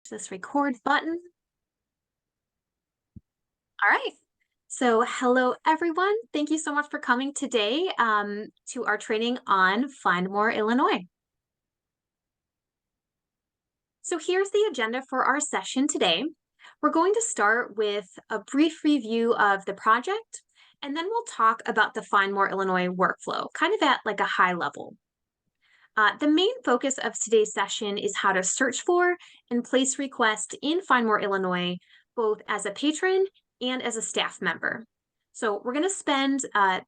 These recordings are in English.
This record button. All right. So hello, everyone. Thank you so much for coming today to our training on Find More Illinois. So here's the agenda for our session today. We're going to start with a brief review of the project, and then we'll talk about the Find More Illinois workflow, kind of at like a high level. The main focus of today's session is how to search for and place requests in Find More Illinois, both as a patron and as a staff member. So we're going to spend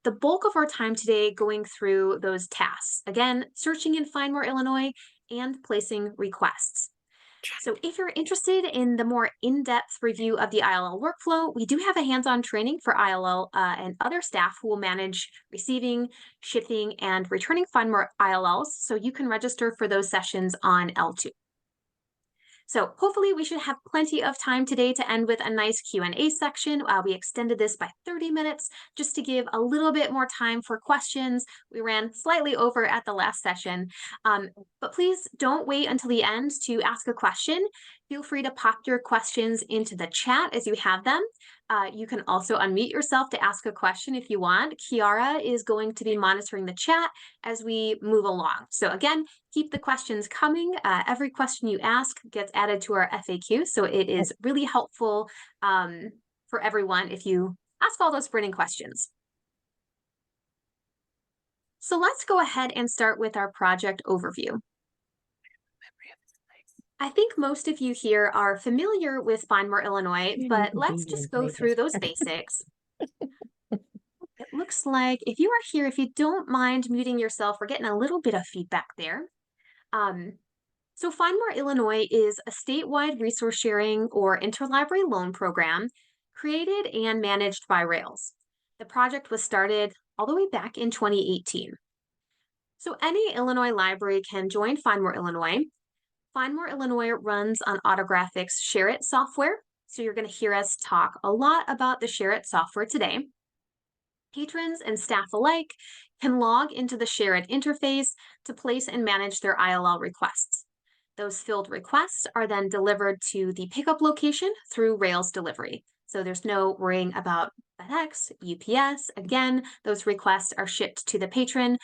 the bulk of our time today going through those tasks. Again, searching in Find More Illinois and placing requests. So if you're interested in the more in-depth review of the ILL workflow, we do have a hands-on training for ILL and other staff who will manage receiving, shipping, and returning Find More ILLs, so you can register for those sessions on L2. So hopefully we should have plenty of time today to end with a nice Q&A section. We extended this by 30 minutes just to give a little bit more time for questions. We ran slightly over at the last session, but please don't wait until the end to ask a question. Feel free to pop your questions into the chat as you have them. You can also unmute yourself to ask a question if you want. Kiara is going to be monitoring the chat as we move along. So again, keep the questions coming. Every question you ask gets added to our FAQ, so it is really helpful for everyone if you ask all those burning questions. So let's go ahead and start with our project overview. I think most of you here are familiar with Find More Illinois, but let's just go through those basics. It looks like if you are here, if you don't mind muting yourself, we're getting a little bit of feedback there. So Find More Illinois is a statewide resource sharing or interlibrary loan program created and managed by Rails. The project was started all the way back in 2018. So any Illinois library can join Find More Illinois. Find More Illinois runs on Autographic's ShareIt software. So you're going to hear us talk a lot about the ShareIt software today. Patrons and staff alike can log into the ShareIt interface to place and manage their ILL requests. Those filled requests are then delivered to the pickup location through Rails delivery. So there's no worrying about FedEx, UPS. Again, those requests are shipped to the patron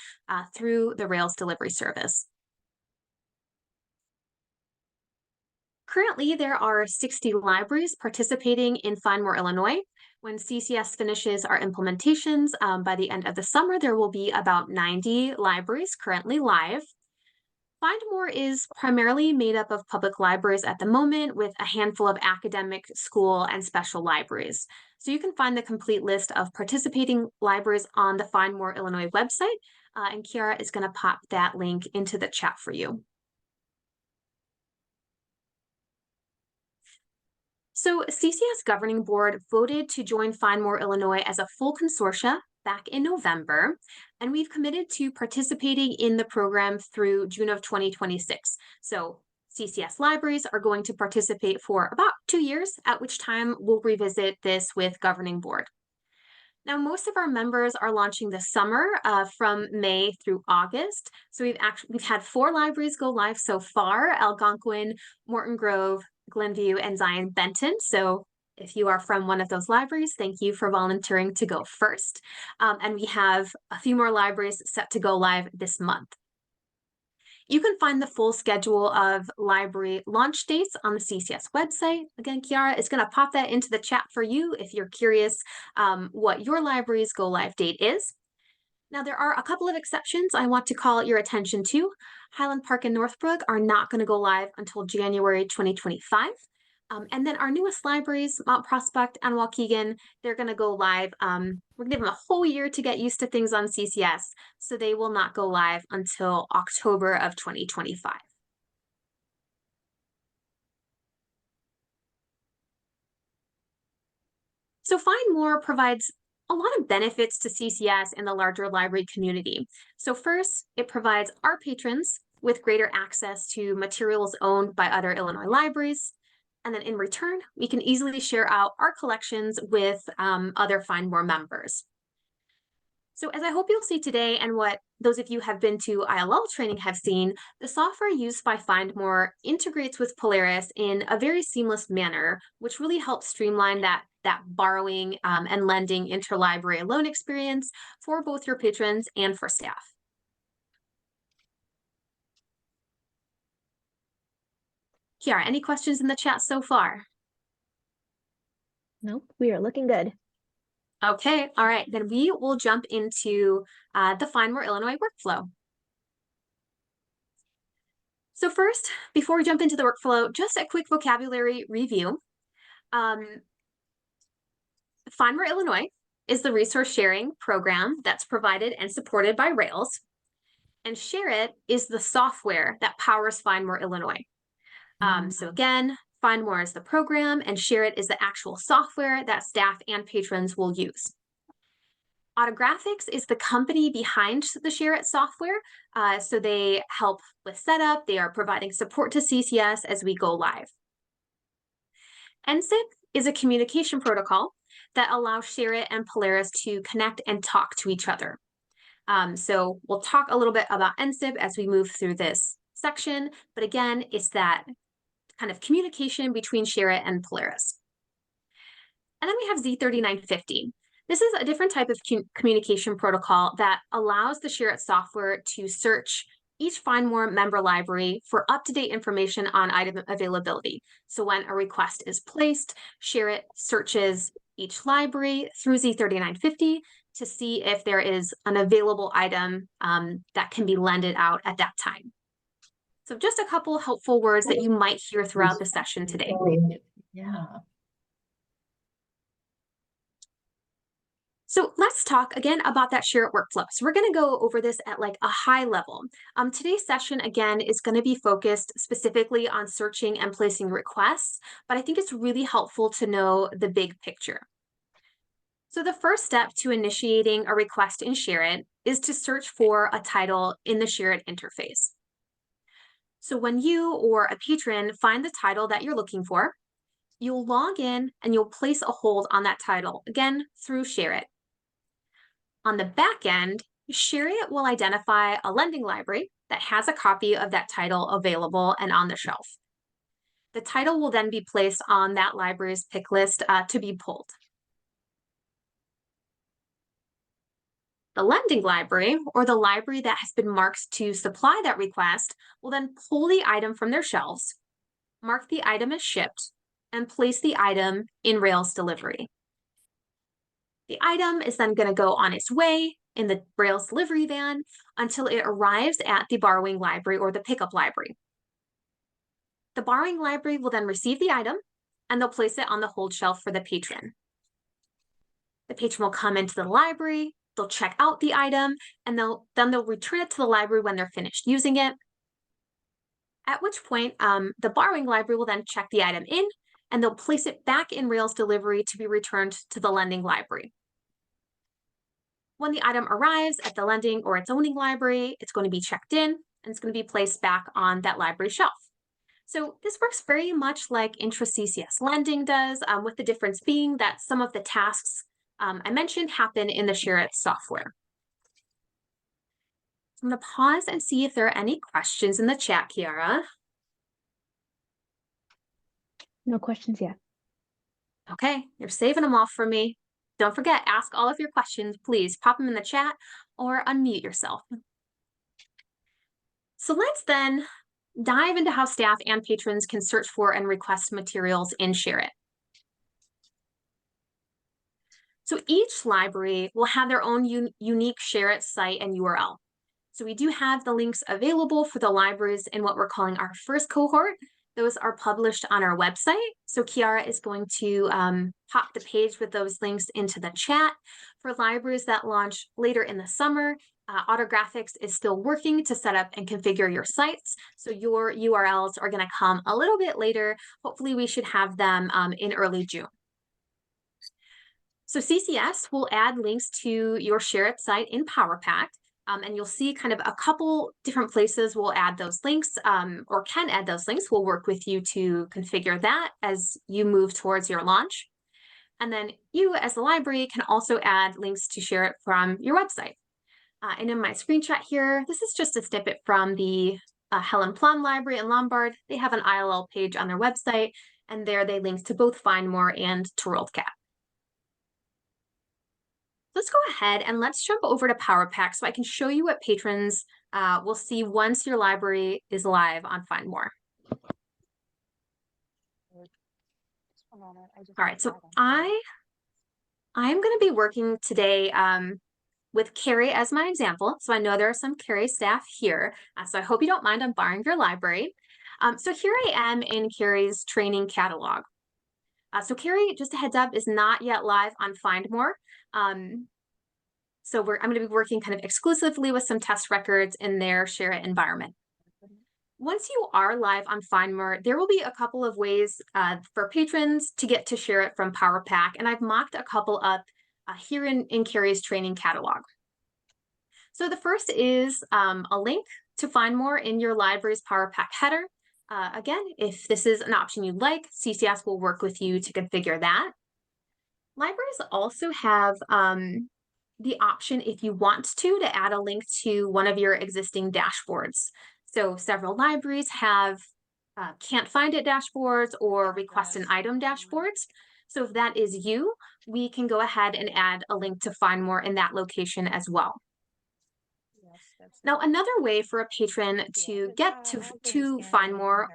through the Rails delivery service. Currently, there are 60 libraries participating in Find More Illinois. When CCS finishes our implementations by the end of the summer, there will be about 90 libraries currently live. Find More is primarily made up of public libraries at the moment, with a handful of academic, school, and special libraries. So you can find the complete list of participating libraries on the Find More Illinois website, and Kiara is going to pop that link into the chat for you. So CCS Governing Board voted to join Find More Illinois as a full consortia back in November, and we've committed to participating in the program through June of 2026. So CCS libraries are going to participate for about 2 years, at which time we'll revisit this with Governing Board. Now, most of our members are launching this summer from May through August. So we've had 4 libraries go live so far: Algonquin, Morton Grove, Glenview, and Zion Benton. So if you are from one of those libraries, thank you for volunteering to go first. And we have a few more libraries set to go live this month. You can find the full schedule of library launch dates on the CCS website. Again, Kiara is going to pop that into the chat for you if you're curious what your library's go live date is. Now, there are a couple of exceptions I want to call your attention to. Highland Park and Northbrook are not going to go live until January 2025. And then our newest libraries, Mount Prospect and Waukegan, they're going to go live. We're going to give them a whole year to get used to things on CCS, so they will not go live until October of 2025. So Find More provides a lot of benefits to CCS and the larger library community. So first, it provides our patrons with greater access to materials owned by other Illinois libraries. And then in return, we can easily share out our collections with other Find More members. So as I hope you'll see today, and what those of you have been to ILL training have seen, the software used by FindMore integrates with Polaris in a very seamless manner, which really helps streamline that borrowing and lending interlibrary loan experience for both your patrons and for staff. Kiara, any questions in the chat so far? Nope, we are looking good. Okay, all right, then we will jump into the FindMore Illinois workflow. So first, before we jump into the workflow, just a quick vocabulary review. FindMore Illinois is the resource sharing program that's provided and supported by Rails. And ShareIt is the software that powers FindMore Illinois. So again, FindMore is the program and ShareIt is the actual software that staff and patrons will use. Autographics is the company behind the ShareIt software. So they help with setup. They are providing support to CCS as we go live. NSIP is a communication protocol that allows ShareIt and Polaris to connect and talk to each other. So we'll talk a little bit about NSIP as we move through this section, but again, it's that kind of communication between ShareIt and Polaris. And then we have Z3950. This is a different type of communication protocol that allows the ShareIt software to search each FindMore member library for up-to-date information on item availability. So when a request is placed, ShareIt searches each library through Z3950 to see if there is an available item that can be lended out at that time. So just a couple helpful words that you might hear throughout the session today. Yeah. So let's talk again about that ShareIt workflow. So we're going to go over this at like a high level. Today's session, again, is going to be focused specifically on searching and placing requests, but I think it's really helpful to know the big picture. So the first step to initiating a request in ShareIt is to search for a title in the ShareIt interface. So when you or a patron find the title that you're looking for, you'll log in and you'll place a hold on that title, again, through ShareIt. On the back end, ShareIt will identify a lending library that has a copy of that title available and on the shelf. The title will then be placed on that library's pick list to be pulled. The lending library, or the library that has been marked to supply that request, will then pull the item from their shelves, mark the item as shipped, and place the item in Rails delivery. The item is then going to go on its way in the Rails delivery van until it arrives at the borrowing library or the pickup library. The borrowing library will then receive the item and they'll place it on the hold shelf for the patron. The patron will come into the library, they'll check out the item, and then they'll return it to the library when they're finished using it. At which point, the borrowing library will then check the item in and they'll place it back in Rails delivery to be returned to the lending library. When the item arrives at the lending or its owning library, it's going to be checked in and it's going to be placed back on that library shelf. So this works very much like intra-CCS lending does, with the difference being that some of the tasks I mentioned happen in the ShareIt software. I'm going to pause and see if there are any questions in the chat, Kiara. No questions yet. Okay, you're saving them all for me. Don't forget, ask all of your questions, please. Pop them in the chat or unmute yourself. So let's then dive into how staff and patrons can search for and request materials in ShareIt. So each library will have their own unique ShareIt site and URL. So we do have the links available for the libraries in what we're calling our first cohort. Those are published on our website. So Kiara is going to pop the page with those links into the chat. For libraries that launch later in the summer, Autographics is still working to set up and configure your sites. So your URLs are going to come a little bit later. Hopefully we should have them in early June. So CCS will add links to your ShareIt site in PowerPack. And you'll see kind of a couple different places we'll add those links or can add those links. We'll work with you to configure that as you move towards your launch. And then you as the library can also add links to share it from your website. And in my screenshot here, this is just a snippet from the Helen Plum Library in Lombard. They have an ILL page on their website, and there they link to both FindMore and to WorldCat. Let's go ahead and let's jump over to PowerPack so I can show you what patrons will see once your library is live on FindMore. All right, so I'm going to be working today with Carrie as my example. So I know there are some Carrie staff here. So I hope you don't mind I'm borrowing your library. So here I am in Carrie's training catalog. So Carrie, just a heads up, is not yet live on FindMore. So I'm going to be working kind of exclusively with some test records in their Share It environment. Once you are live on FindMore, there will be a couple of ways for patrons to get to Share It from PowerPack, and I've mocked a couple up here in Carrie's training catalog. So the first is a link to FindMore in your library's PowerPack header. Again, if this is an option you'd like, CCS will work with you to configure that. Libraries also have the option, if you want to add a link to one of your existing dashboards. So several libraries have can't find it dashboards or request an item dashboards. So if that is you, we can go ahead and add a link to FindMore in that location as well. Now, another way for a patron to get to FindMore,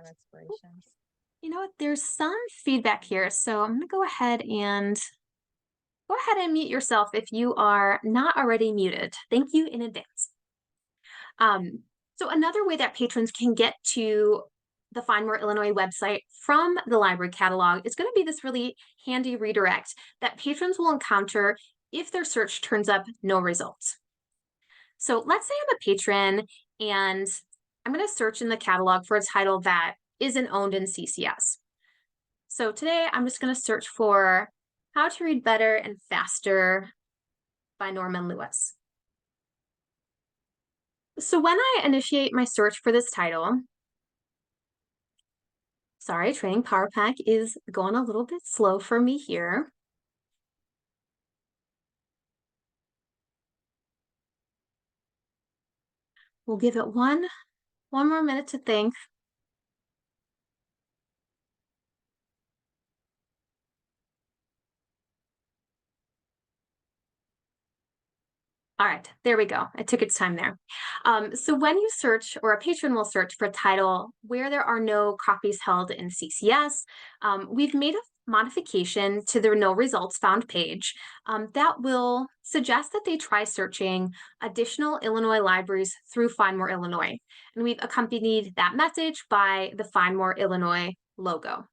you know what, there's some feedback here. So I'm gonna go ahead and mute yourself if you are not already muted. Thank you in advance. So another way that patrons can get to the FindMore Illinois website from the library catalog is going to be this really handy redirect that patrons will encounter if their search turns up no results. So let's say I'm a patron and I'm going to search in the catalog for a title that isn't owned in CCS. So today I'm just going to search for How to Read Better and Faster by Norman Lewis. So when I initiate my search for this title, sorry, Training PowerPack is going a little bit slow for me here. We'll give it one more minute to think. All right, there we go. It took its time there. So when you search, or a patron will search for a title where there are no copies held in CCS, we've made a modification to the no results found page that will suggest that they try searching additional Illinois libraries through FindMore Illinois. And we've accompanied that message by the FindMore Illinois logo.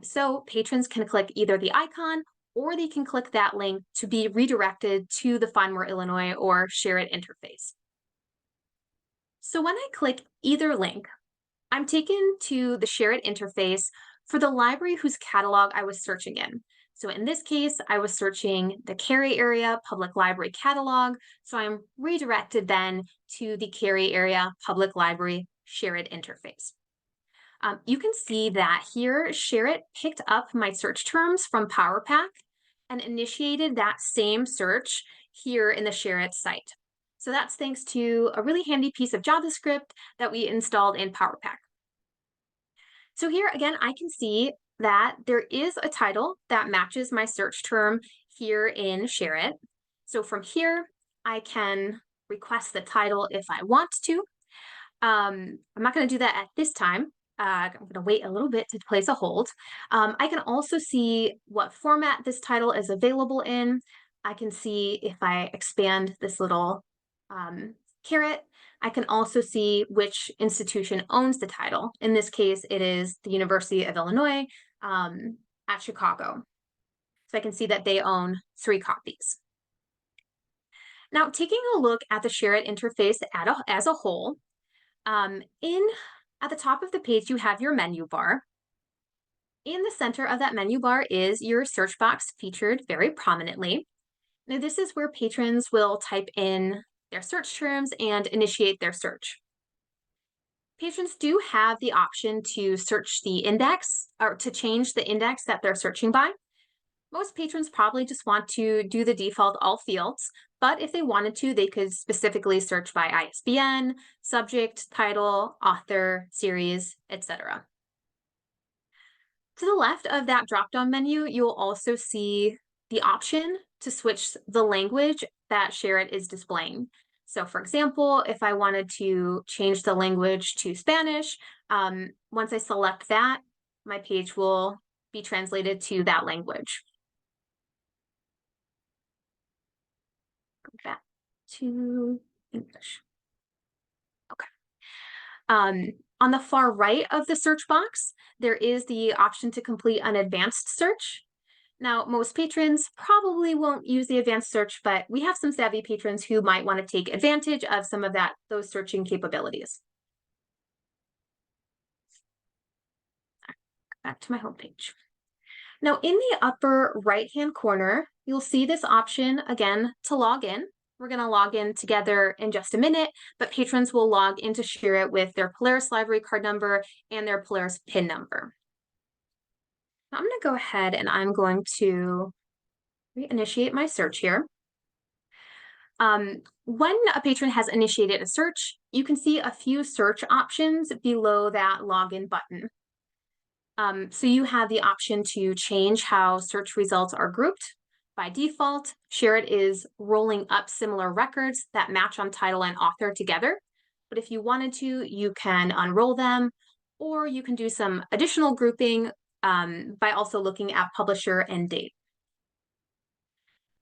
So patrons can click either the icon or they can click that link to be redirected to the FindMore Illinois or Share It interface. So when I click either link, I'm taken to the Share It interface for the library whose catalog I was searching in. So in this case, I was searching the Cary Area Public Library catalog, so I'm redirected then to the Cary Area Public Library Share It interface. You can see that here, Share It picked up my search terms from PowerPack and initiated that same search here in the Share It site. So that's thanks to a really handy piece of JavaScript that we installed in PowerPack. So here again, I can see that there is a title that matches my search term here in Share It. So from here, I can request the title if I want to. I'm not going to do that at this time. I'm going to wait a little bit to place a hold. I can also see what format this title is available in. I can see if I expand this little caret, I can also see which institution owns the title. In this case, it is the University of Illinois at Chicago. So I can see that they own 3 copies. Now, taking a look at the Share It interface as a whole, at the top of the page, you have your menu bar. In the center of that menu bar is your search box featured very prominently. Now, this is where patrons will type in their search terms and initiate their search. Patrons do have the option to search the index or to change the index that they're searching by. Most patrons probably just want to do the default all fields, but if they wanted to, they could specifically search by ISBN, subject, title, author, series, etc. To the left of that drop-down menu, you'll also see the option to switch the language that ShareIt is displaying. So for example, if I wanted to change the language to Spanish, once I select that, my page will be translated to that language. Go back to English. Okay. On the far right of the search box, there is the option to complete an advanced search. Now, most patrons probably won't use the advanced search, but we have some savvy patrons who might want to take advantage of some of those searching capabilities. Back to my homepage. Now, in the upper right-hand corner, you'll see this option again to log in. We're going to log in together in just a minute, but patrons will log in to ShareIt with their Polaris library card number and their Polaris PIN number. Now, I'm going to go ahead and I'm going to reinitiate my search here. When a patron has initiated a search, you can see a few search options below that login button. So you have the option to change how search results are grouped. By default, ShareIt is rolling up similar records that match on title and author together. But if you wanted to, you can unroll them, or you can do some additional grouping by also looking at publisher and date.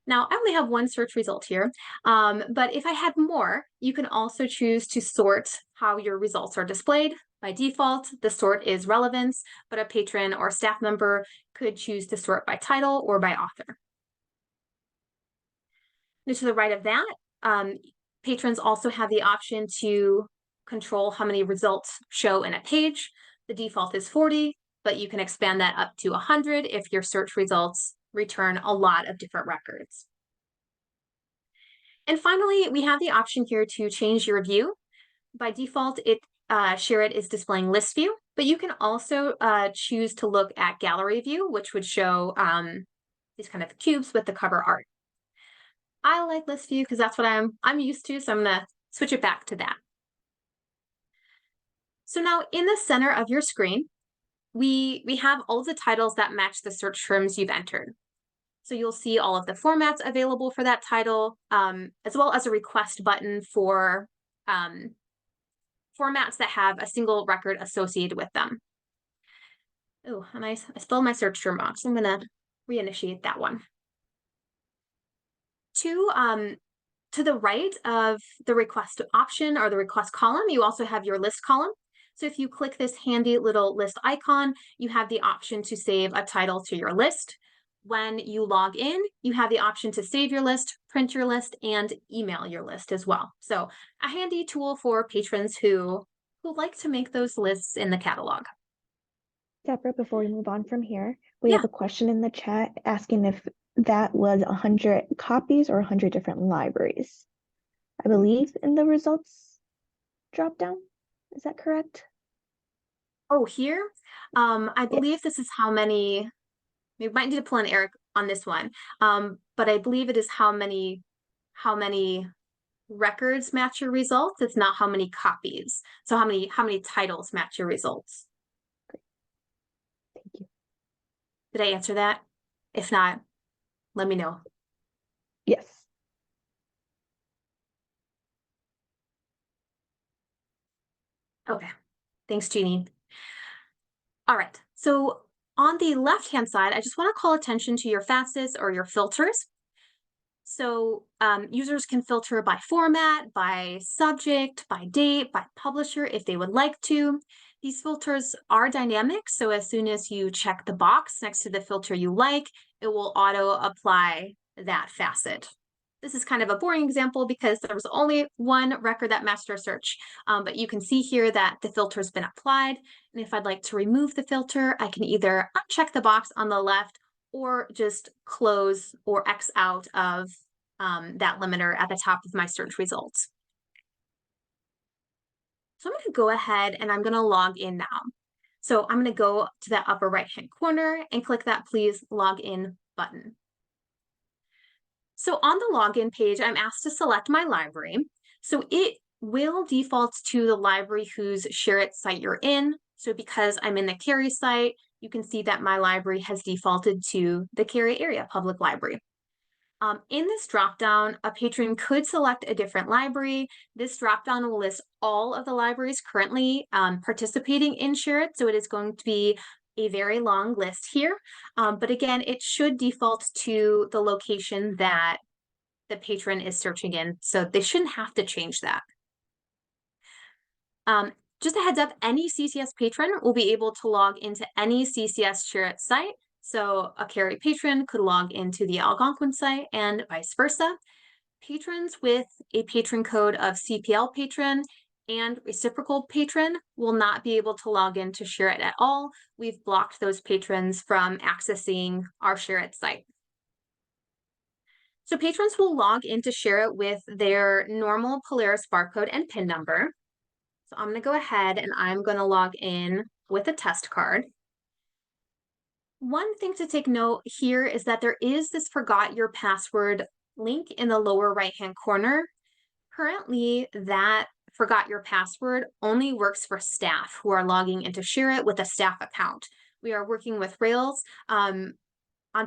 Now, I only have one search result here, but if I had more, you can also choose to sort how your results are displayed. By default, the sort is relevance, but a patron or staff member could choose to sort by title or by author. And to the right of that, patrons also have the option to control how many results show in a page. The default is 40, but you can expand that up to 100 if your search results return a lot of different records. And finally, we have the option here to change your view. By default, ShareIt is displaying list view, but you can also choose to look at gallery view, which would show these kind of cubes with the cover art. I like list view because that's what I'm used to, so I'm gonna switch it back to that. So now in the center of your screen, we have all of the titles that match the search terms you've entered. So you'll see all of the formats available for that title, as well as a request button for formats that have a single record associated with them. Oh, and I spelled my search term wrong, so I'm gonna reinitiate that one. To the right of the request option or the request column, you also have your list column. So if you click this handy little list icon, you have the option to save a title to your list. When you log in, you have the option to save your list, print your list, and email your list as well. So a handy tool for patrons who like to make those lists in the catalog. Deborah, before we move on from here, we Yeah. have a question in the chat asking if that was 100 copies or 100 different libraries. I believe in the results drop down. Is that correct? Oh, here? I believe this is how many, we might need to pull in Eric on this one. But I believe it is how many records match your results. It's not how many copies. So how many titles match your results. Great. Thank you. Did I answer that? If not, let me know. Yes. Okay. Thanks, Jeannie. All right. So on the left-hand side, I just want to call attention to your facets or your filters. So users can filter by format, by subject, by date, by publisher if they would like to. These filters are dynamic, so as soon as you check the box next to the filter you like, it will auto-apply that facet. This is kind of a boring example because there was only one record that matched our search, but you can see here that the filter's been applied. And if I'd like to remove the filter, I can either uncheck the box on the left or just close or X out of that limiter at the top of my search results. So I'm going to go ahead and I'm going to log in now. So I'm going to go to that upper right-hand corner and click that please log in button. So on the login page, I'm asked to select my library. So it will default to the library whose ShareIt site you're in. So because I'm in the Cary site, you can see that my library has defaulted to the Cary Area Public Library. In this dropdown, a patron could select a different library. This dropdown will list all of the libraries currently participating in ShareIt. So it is going to be a very long list here. But again, it should default to the location that the patron is searching in. So they shouldn't have to change that. Just a heads up, any CCS patron will be able to log into any CCS ShareIt site. So a Cary patron could log into the Algonquin site and vice versa. Patrons with a patron code of CPL patron and reciprocal patron will not be able to log into ShareIt at all. We've blocked those patrons from accessing our ShareIt site. So patrons will log into ShareIt with their normal Polaris barcode and PIN number. So I'm going to go ahead and I'm going to log in with a test card. One thing to take note here is that there is this forgot your password link in the lower right-hand corner. Currently, that forgot your password only works for staff who are logging into ShareIt with a staff account. We are working with Rails on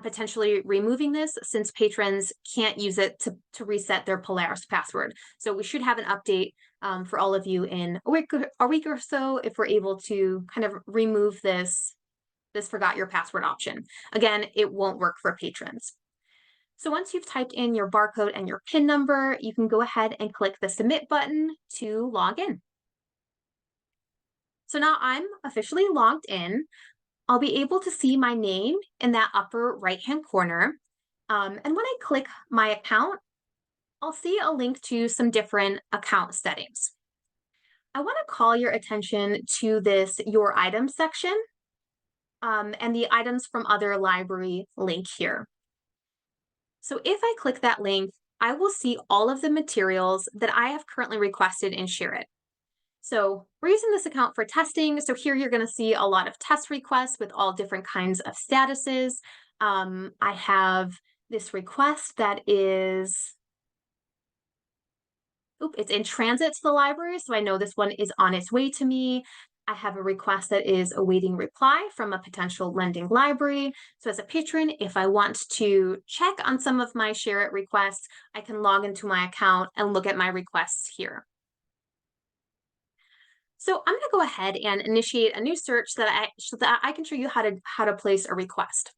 potentially removing this since patrons can't use it to reset their Polaris password. So we should have an update for all of you in a week or so if we're able to kind of remove this forgot your password option. Again, it won't work for patrons. So once you've typed in your barcode and your PIN number, you can go ahead and click the submit button to log in. So now I'm officially logged in. I'll be able to see my name in that upper right-hand corner. And when I click my account, I'll see a link to some different account settings. I want to call your attention to this Your Items section and the Items from Other Library link here. So if I click that link, I will see all of the materials that I have currently requested in ShareIt. So we're using this account for testing. So here you're going to see a lot of test requests with all different kinds of statuses. I have this request that is, it's in transit to the library. So I know this one is on its way to me. I have a request that is awaiting reply from a potential lending library. So as a patron, if I want to check on some of my ShareIt requests, I can log into my account and look at my requests here. So I'm going to go ahead and initiate a new search so that I can show you how to place a request.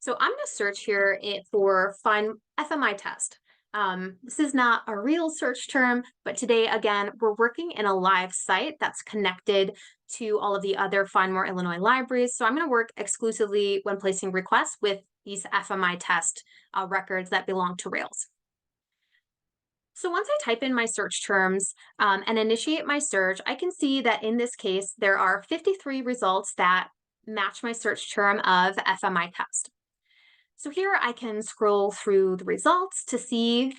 So I'm going to search here for find FMI test. This is not a real search term, but today, again, we're working in a live site that's connected to all of the other Find More Illinois libraries. So I'm going to work exclusively when placing requests with these FMI test records that belong to Rails. So once I type in my search terms and initiate my search, I can see that in this case, there are 53 results that match my search term of FMI test. So here I can scroll through the results to see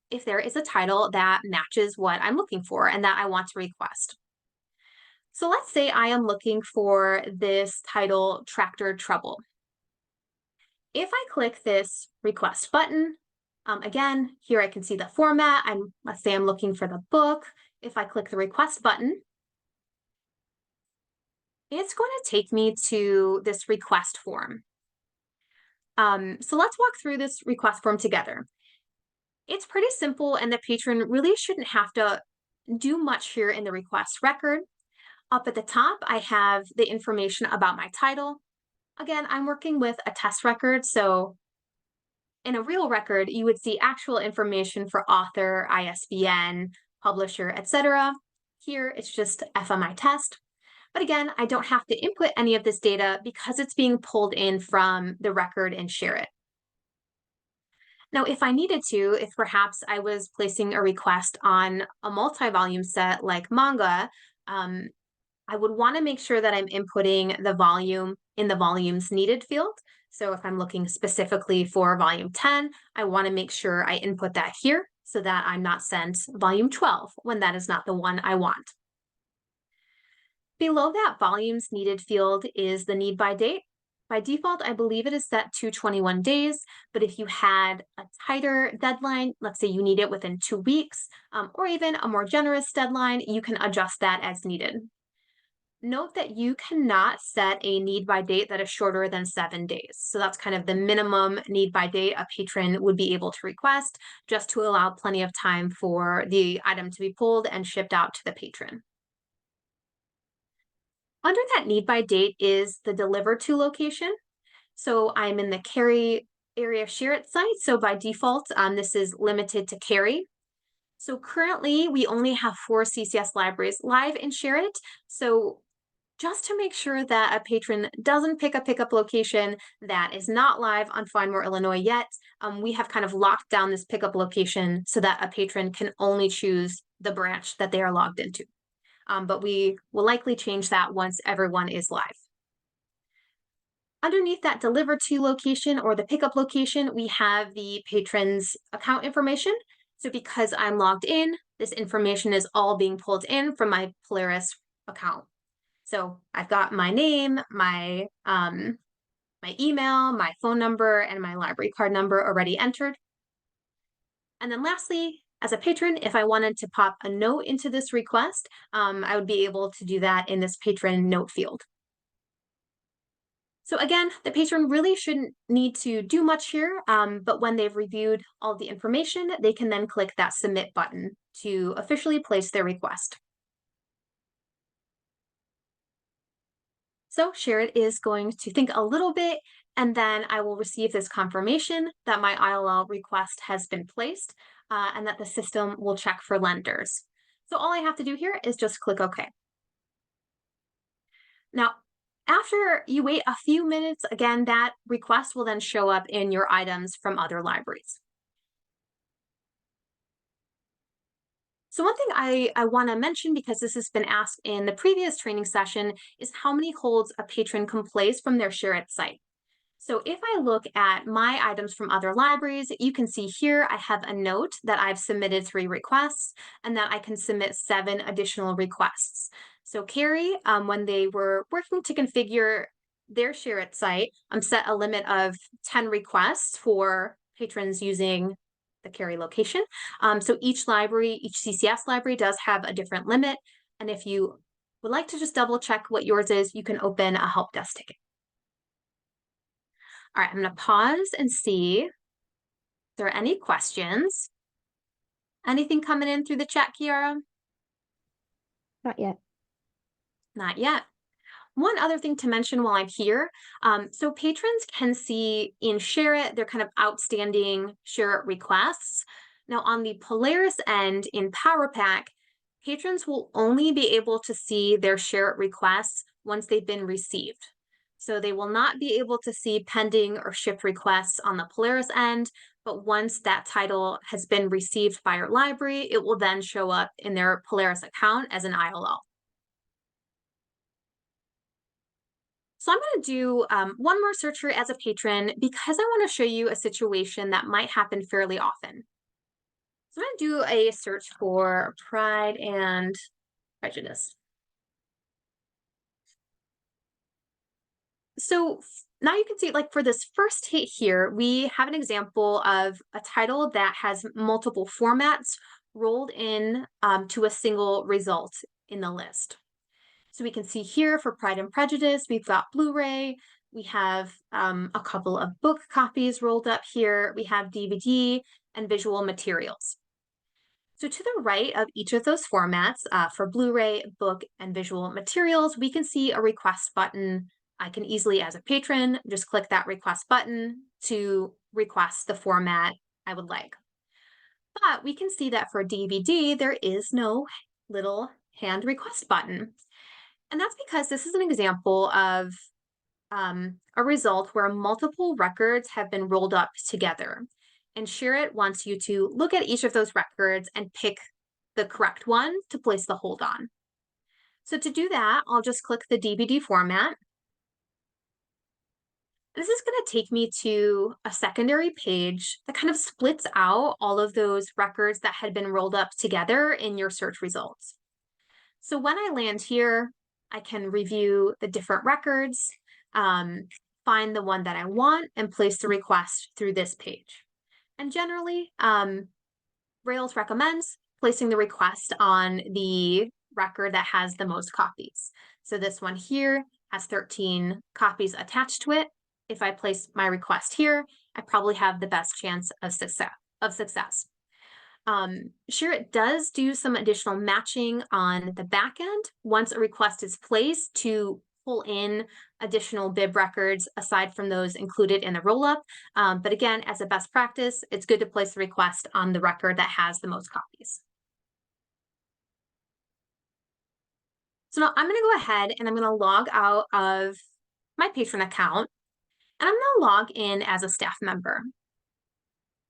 if there is a title that matches what I'm looking for and that I want to request. So let's say I am looking for this title, Tractor Trouble. If I click this request button, again, here I can see the format. Let's say I'm looking for the book. If I click the request button, it's going to take me to this request form. So let's walk through this request form together. It's pretty simple and the patron really shouldn't have to do much here in the request record. Up at the top, I have the information about my title. Again, I'm working with a test record, so in a real record, you would see actual information for author, ISBN, publisher, etc. Here, it's just FMI test. But again, I don't have to input any of this data because it's being pulled in from the record in ShareIt. Now, if I needed to, if perhaps I was placing a request on a multi-volume set like manga, I would want to make sure that I'm inputting the volume in the volumes needed field. So if I'm looking specifically for volume 10, I want to make sure I input that here so that I'm not sent volume 12 when that is not the one I want. Below that volumes needed field is the need by date. By default, I believe it is set to 21 days, but if you had a tighter deadline, let's say you need it within 2 weeks, or even a more generous deadline, you can adjust that as needed. Note that you cannot set a need by date that is shorter than 7 days. So that's kind of the minimum need by date a patron would be able to request, just to allow plenty of time for the item to be pulled and shipped out to the patron. Under that need by date is the deliver to location. So I'm in the Cary area share it site. So by default, this is limited to Cary. So currently we only have 4 CCS libraries live in Share It. So just to make sure that a patron doesn't pick a pickup location that is not live on Find More Illinois yet, we have kind of locked down this pickup location so that a patron can only choose the branch that they are logged into. But we will likely change that once everyone is live. Underneath that deliver to location or the pickup location, we have the patron's account information. So because I'm logged in, this information is all being pulled in from my Polaris account. So I've got my name, my email, my phone number, and my library card number already entered. And then lastly, as a patron, if I wanted to pop a note into this request, I would be able to do that in this patron note field. So again, the patron really shouldn't need to do much here, but when they've reviewed all the information, they can then click that submit button to officially place their request. So Share It is going to think a little bit, and then I will receive this confirmation that my ILL request has been placed, and that the system will check for lenders. So all I have to do here is just click OK. Now, after you wait a few minutes, again, that request will then show up in your items from other libraries. So one thing I want to mention, because this has been asked in the previous training session, is how many holds a patron can place from their Share It site. So if I look at my items from other libraries, you can see here I have a note that I've submitted 3 requests and that I can submit 7 additional requests. So Cary, when they were working to configure their Share It site, set a limit of 10 requests for patrons using the Cary location. So each library, each CCS library does have a different limit. And if you would like to just double check what yours is, you can open a help desk ticket. All right, I'm going to pause and see if there are any questions. Anything coming in through the chat, Kiara? Not yet. Not yet. One other thing to mention while I'm here, so patrons can see in Share It, their kind of outstanding Share It requests. Now on the Polaris end in PowerPack, patrons will only be able to see their Share It requests once they've been received. So they will not be able to see pending or shipped requests on the Polaris end, but once that title has been received by your library, it will then show up in their Polaris account as an ILL. So I'm going to do one more search here as a patron because I want to show you a situation that might happen fairly often. So I'm going to do a search for Pride and Prejudice. So now you can see, like for this first hit here, we have an example of a title that has multiple formats rolled in to a single result in the list. So we can see here for Pride and Prejudice, we've got Blu-ray, we have a couple of book copies rolled up here, we have DVD and visual materials. So to the right of each of those formats, for Blu-ray, book, and visual materials, we can see a request button. I can easily, as a patron, just click that request button to request the format I would like. But we can see that for DVD, there is no little hand request button. And that's because this is an example of a result where multiple records have been rolled up together. And Share It wants you to look at each of those records and pick the correct one to place the hold on. So to do that, I'll just click the DVD format. This is going to take me to a secondary page that kind of splits out all of those records that had been rolled up together in your search results. So when I land here, I can review the different records. find the one that I want and place the request through this page. And generally, Rails recommends placing the request on the record that has the most copies. So this one here has 13 copies attached to it. If I place my request here, I probably have the best chance of success. Shareit does do some additional matching on the back end once a request is placed to pull in additional bib records aside from those included in the rollup. But again, as a best practice, it's good to place the request on the record that has the most copies. So now I'm going to go ahead and I'm going to log out of my patron account, and I'm going to log in as a staff member.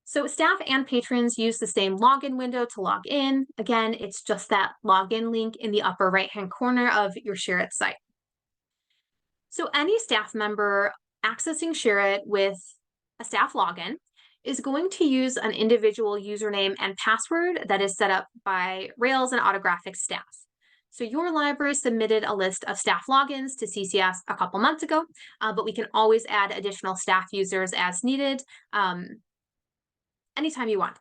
So staff and patrons use the same login window to log in. Again, it's just that login link in the upper right-hand corner of your Shareit site. So any staff member accessing Shareit with a staff login is going to use an individual username and password that is set up by Rails and Autographics staff. So your library submitted a list of staff logins to CCS a couple months ago, but we can always add additional staff users as needed anytime you want.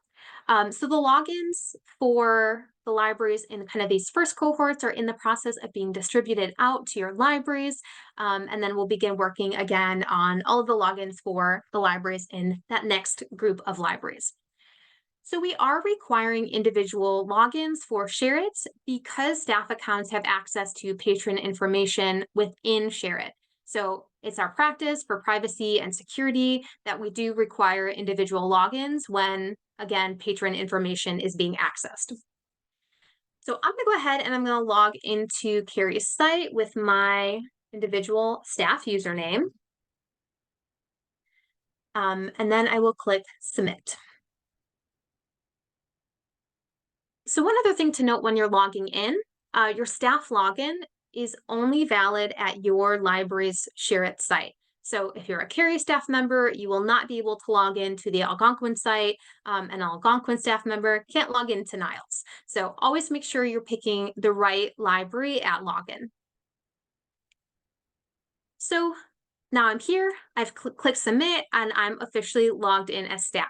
So the logins for the libraries in kind of these first cohorts are in the process of being distributed out to your libraries. And then we'll begin working again on all of the logins for the libraries in that next group of libraries. So we are requiring individual logins for Shareit because staff accounts have access to patron information within Shareit. So it's our practice for privacy and security that we do require individual logins when, again, patron information is being accessed. So I'm going to go ahead and I'm going to log into Carrie's site with my individual staff username. And then I will click Submit. So one other thing to note when you're logging in, your staff login is only valid at your library's Shareit site. So if you're a Carrie staff member, you will not be able to log into the Algonquin site. An Algonquin staff member can't log into Niles. So always make sure you're picking the right library at login. So now I'm here, I've clicked Submit, and I'm officially logged in as staff.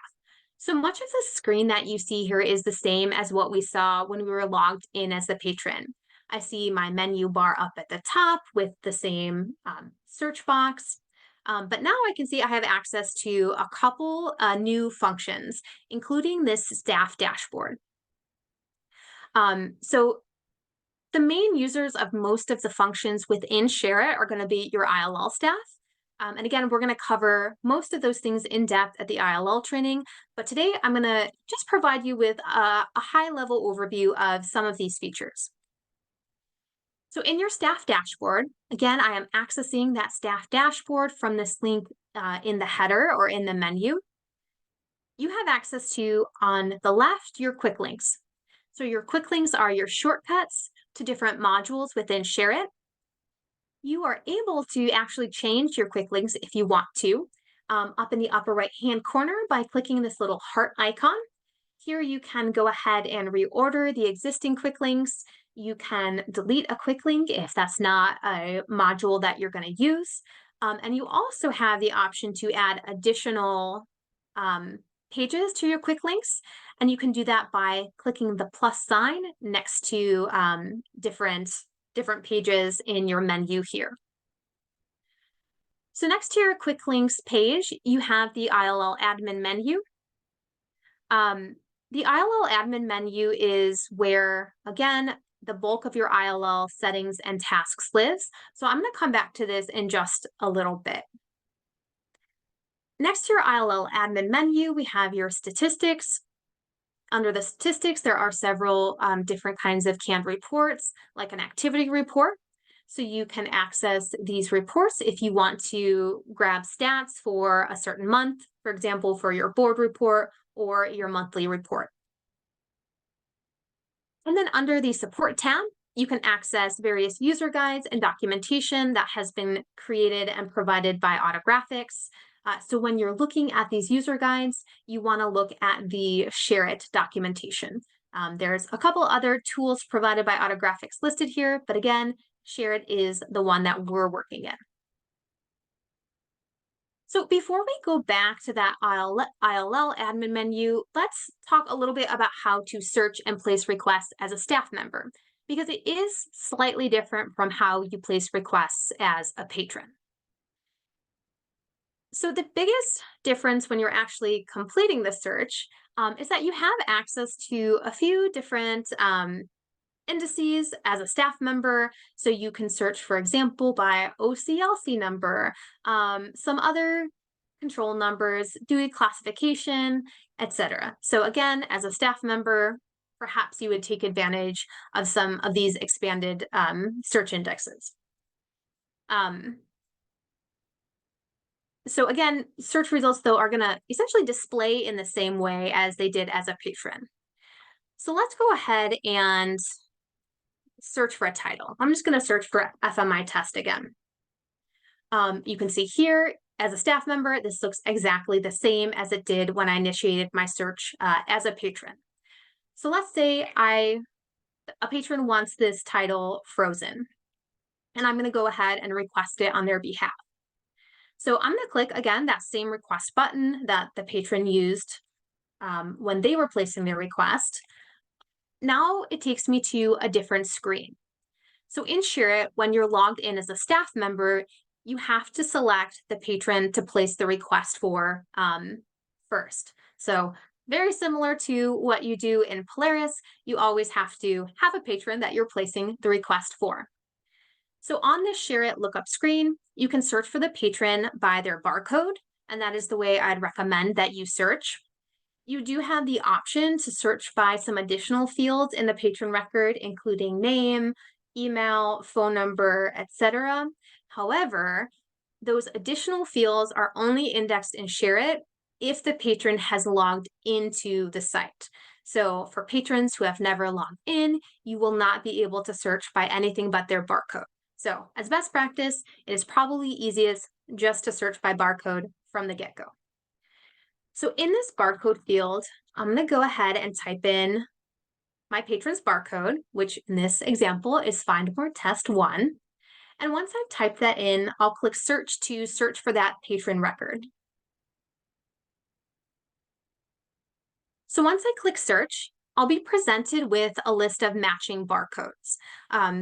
So much of the screen that you see here is the same as what we saw when we were logged in as the patron. I see my menu bar up at the top with the same search box. But now I can see I have access to a couple new functions, including this staff dashboard. So the main users of most of the functions within Shareit are going to be your ILL staff. And again, we're going to cover most of those things in depth at the ILL training, but today I'm going to just provide you with a high-level overview of some of these features. So in your staff dashboard, again, I am accessing that staff dashboard from this link in the header or in the menu. You have access to, on the left, your quick links. So your quick links are your shortcuts to different modules within Shareit. You are able to actually change your quick links if you want to, up in the upper right-hand corner by clicking this little heart icon. Here you can go ahead and reorder the existing quick links. You can delete a quick link if that's not a module that you're going to use. And you also have the option to add additional pages to your quick links. And you can do that by clicking the plus sign next to different pages in your menu here. So next to your quick links page, you have the ILL admin menu. The ILL admin menu is where, again, the bulk of your ILL settings and tasks lives. So I'm going to come back to this in just a little bit. Next to your ILL admin menu, we have your statistics. Under the statistics, there are several different kinds of canned reports, like an activity report. So you can access these reports if you want to grab stats for a certain month, for example, for your board report or your monthly report. And then under the support tab, you can access various user guides and documentation that has been created and provided by Autographics. So when you're looking at these user guides, you want to look at the Shareit documentation. There's a couple other tools provided by Autographics listed here, but again, Shareit is the one that we're working in. So before we go back to that ILL admin menu, let's talk a little bit about how to search and place requests as a staff member, because it is slightly different from how you place requests as a patron. So the biggest difference when you're actually completing the search is that you have access to a few different indices as a staff member. So you can search, for example, by OCLC number, some other control numbers, duty classification, etc. So again, as a staff member, perhaps you would take advantage of some of these expanded search indexes. So again, search results though are gonna essentially display in the same way as they did as a patron. So let's go ahead and search for a title. I'm just gonna search for FMI test again. You can see here, as a staff member, this looks exactly the same as it did when I initiated my search as a patron. So let's say a patron wants this title frozen, and I'm gonna go ahead and request it on their behalf. So I'm gonna click, again, that same request button that the patron used when they were placing their request. Now it takes me to a different screen. So in ShareIt, when you're logged in as a staff member, you have to select the patron to place the request for first. So very similar to what you do in Polaris, you always have to have a patron that you're placing the request for. So on this ShareIt lookup screen, you can search for the patron by their barcode, and that is the way I'd recommend that you search. You do have the option to search by some additional fields in the patron record, including name, email, phone number, etc. However, those additional fields are only indexed in ShareIt if the patron has logged into the site. So for patrons who have never logged in, you will not be able to search by anything but their barcode. So as best practice, it is probably easiest just to search by barcode from the get-go. So in this barcode field, I'm going to go ahead and type in my patron's barcode, which in this example is Find More Test 1. And once I've typed that in, I'll click search to search for that patron record. So once I click search, I'll be presented with a list of matching barcodes.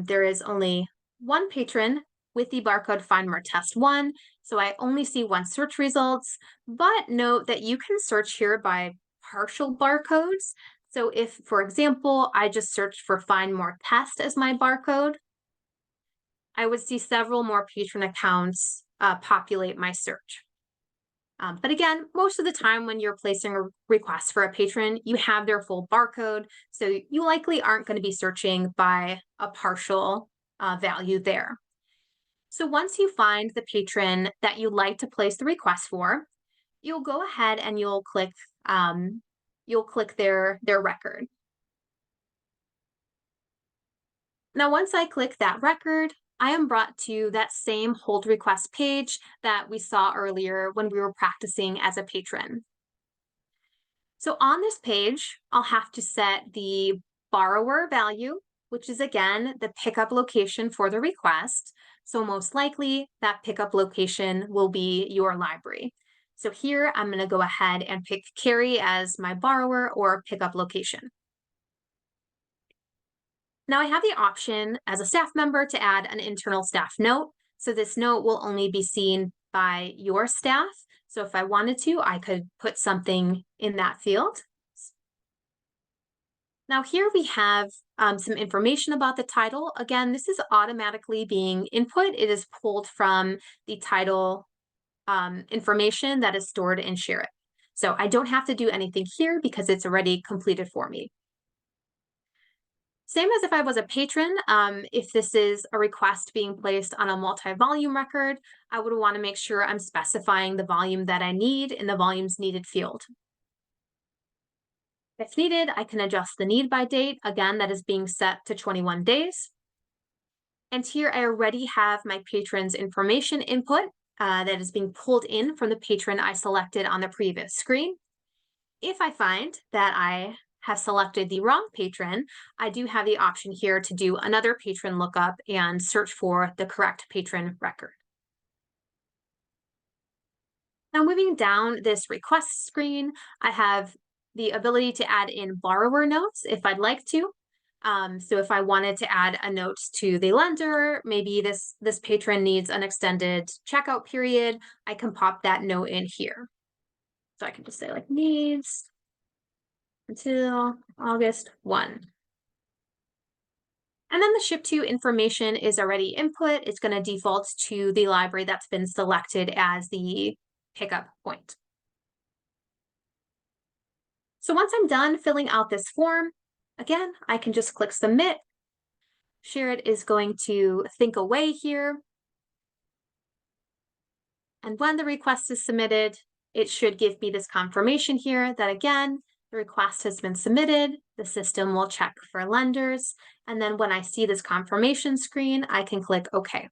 There is only one patron with the barcode Find More Test 1, so I only see one search results, but note that you can search here by partial barcodes. So if, for example, I just searched for Find More Test as my barcode, I would see several more patron accounts populate my search. But again, most of the time when you're placing a request for a patron, you have their full barcode, so you likely aren't going to be searching by a partial value there. So once you find the patron that you'd like to place the request for, you'll go ahead and you'll click their record. Now, once I click that record, I am brought to that same hold request page that we saw earlier when we were practicing as a patron. So on this page, I'll have to set the borrower value, which is again the pickup location for the request. So most likely that pickup location will be your library. So here I'm going to go ahead and pick Carrie as my borrower or pickup location. Now I have the option as a staff member to add an internal staff note. So this note will only be seen by your staff. So if I wanted to, I could put something in that field. Now here we have some information about the title. Again, this is automatically being input. It is pulled from the title information that is stored in ShareIt. So I don't have to do anything here because it's already completed for me. Same as if I was a patron, if this is a request being placed on a multi-volume record, I would want to make sure I'm specifying the volume that I need in the volumes needed field. If needed, I can adjust the need by date. Again, that is being set to 21 days. And here I already have my patron's information input that is being pulled in from the patron I selected on the previous screen. If I find that I have selected the wrong patron, I do have the option here to do another patron lookup and search for the correct patron record. Now moving down this request screen, I have the ability to add in borrower notes if I'd like to. So if I wanted to add a note to the lender, maybe this patron needs an extended checkout period, I can pop that note in here. So I can just say like needs until August 1. And then the ship to information is already input. It's going to default to the library that's been selected as the pickup point. So once I'm done filling out this form, again, I can just click submit. Shareit is going to think away here. And when the request is submitted, it should give me this confirmation here that again, the request has been submitted. The system will check for lenders. And then when I see this confirmation screen, I can click OK.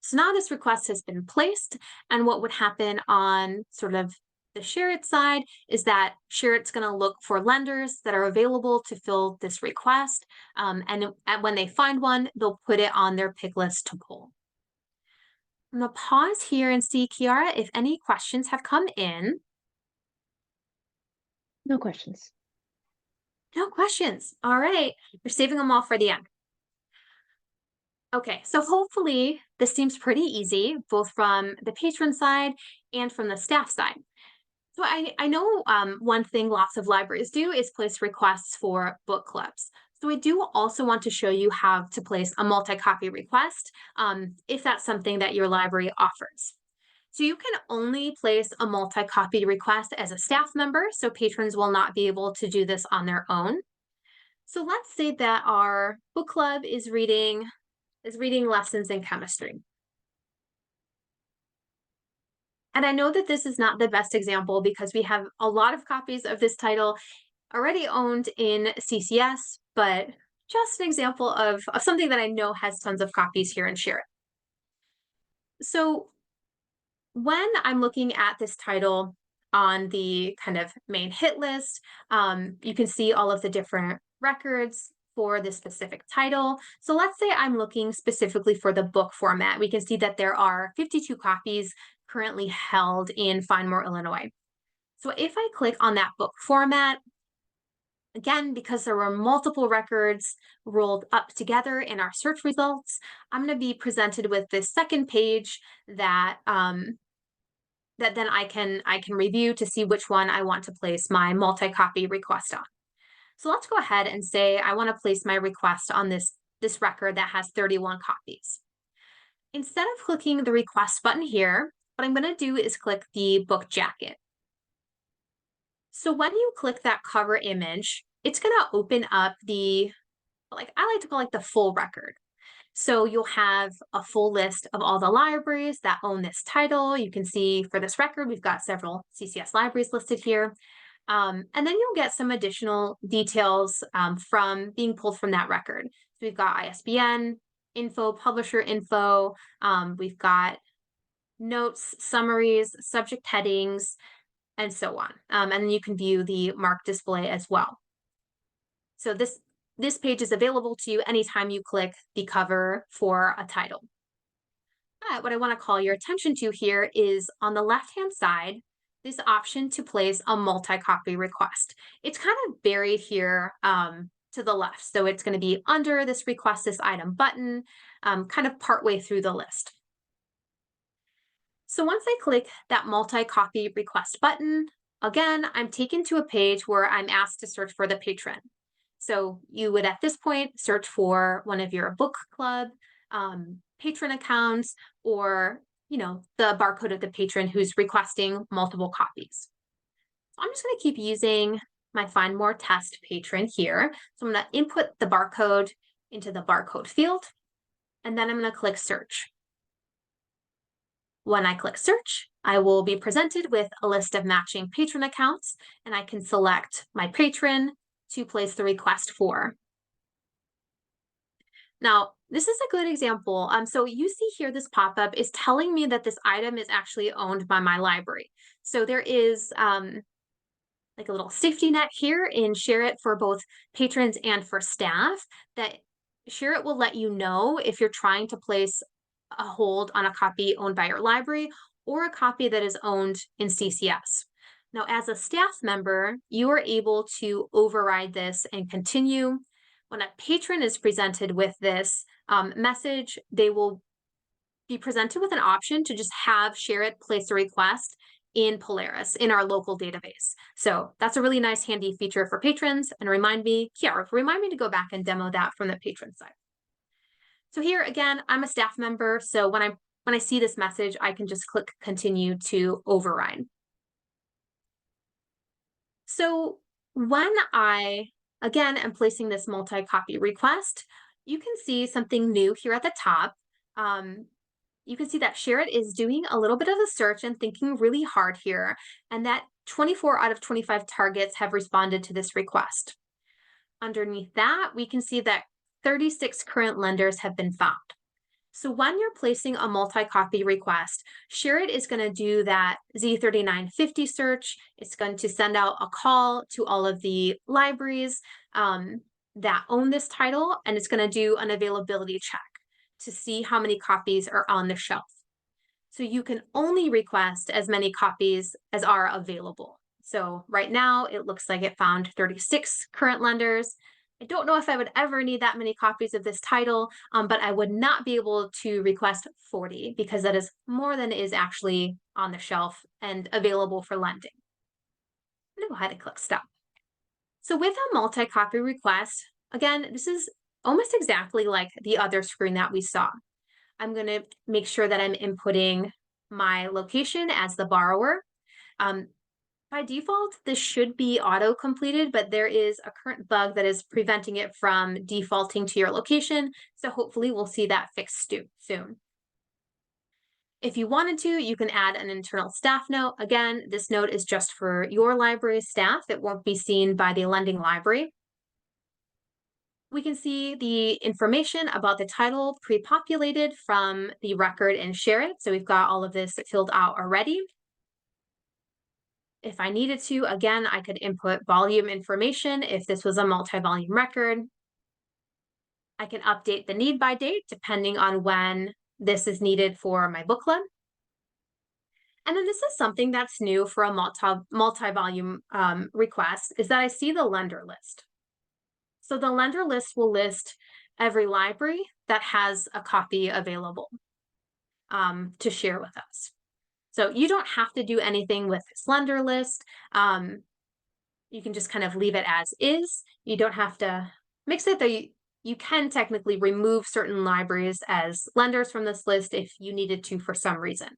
So now this request has been placed, and what would happen on sort of the Shareit side is that Shareit's going to look for lenders that are available to fill this request, and when they find one, they'll put it on their pick list to pull. I'm going to pause here and see, Kiara, if any questions have come in. No questions. No questions. All right. You're saving them all for the end. Okay, so hopefully this seems pretty easy, both from the patron side and from the staff side. So I know one thing lots of libraries do is place requests for book clubs. So I do also want to show you how to place a multi-copy request if that's something that your library offers. So you can only place a multi-copy request as a staff member, so patrons will not be able to do this on their own. So let's say that our book club is reading lessons in chemistry. And I know that this is not the best example because we have a lot of copies of this title already owned in CCS, but just an example of something that I know has tons of copies here in Shareit. So when I'm looking at this title on the kind of main hit list, you can see all of the different records for this specific title. So let's say I'm looking specifically for the book format. We can see that there are 52 copies currently held in Findmore, Illinois. So if I click on that book format, again, because there were multiple records rolled up together in our search results, I'm going to be presented with this second page that that then I can review to see which one I want to place my multi-copy request on. So let's go ahead and say I want to place my request on this record that has 31 copies. Instead of clicking the request button here, what I'm going to do is click the book jacket. So when you click that cover image, it's going to open up the, like I like to call it the full record. So you'll have a full list of all the libraries that own this title. You can see for this record, we've got several CCS libraries listed here. And then you'll get some additional details from being pulled from that record. So we've got ISBN info, publisher info. We've got notes, summaries, subject headings, and so on. And then you can view the mark display as well. So this page is available to you anytime you click the cover for a title. But what I want to call your attention to here is on the left-hand side, this option to place a multi-copy request. It's kind of buried here to the left. So it's going to be under this request this item button, kind of partway through the list. So once I click that multi-copy request button, again, I'm taken to a page where I'm asked to search for the patron. So you would, at this point, search for one of your book club patron accounts or, the barcode of the patron who's requesting multiple copies. So I'm just going to keep using my Find More test patron here. So I'm going to input the barcode into the barcode field, and then I'm going to click search. When I click search, I will be presented with a list of matching patron accounts, and I can select my patron to place the request for. Now, this is a good example. So you see here, this pop-up is telling me that this item is actually owned by my library. So there is like a little safety net here in Shareit for both patrons and for staff that Shareit will let you know if you're trying to place a hold on a copy owned by your library or a copy that is owned in CCS. Now, as a staff member, you are able to override this and continue. When a patron is presented with this message, they will be presented with an option to just have Share-it place a request in Polaris in our local database. So that's a really nice handy feature for patrons, and remind me to go back and demo that from the patron side. So here again, I'm a staff member, so when I see this message, I can just click continue to override. So when I, again, am placing this multi-copy request, you can see something new here at the top. You can see that Share-it is doing a little bit of a search and thinking really hard here, and that 24 out of 25 targets have responded to this request. Underneath that, we can see that 36 current lenders have been found. So when you're placing a multi-copy request, Share-it is going to do that Z3950 search. It's going to send out a call to all of the libraries that own this title, and it's going to do an availability check to see how many copies are on the shelf. So you can only request as many copies as are available. So right now it looks like it found 36 current lenders. I don't know if I would ever need that many copies of this title, but I would not be able to request 40 because that is more than is actually on the shelf and available for lending. I'm gonna go ahead and click stop. So with a multi-copy request, again, this is almost exactly like the other screen that we saw. I'm going to make sure that I'm inputting my location as the borrower. By default, this should be auto-completed, but there is a current bug that is preventing it from defaulting to your location. So hopefully we'll see that fixed soon. If you wanted to, you can add an internal staff note. Again, this note is just for your library staff. It won't be seen by the lending library. We can see the information about the title pre-populated from the record in Share-it. So we've got all of this filled out already. If I needed to, again, I could input volume information if this was a multi-volume record. I can update the need by date depending on when this is needed for my book club. And then this is something that's new for a multi-volume request, is that I see the lender list. So the lender list will list every library that has a copy available to share with us. So you don't have to do anything with this lender list. You can just kind of leave it as is. You don't have to mix it, though you can technically remove certain libraries as lenders from this list if you needed to for some reason.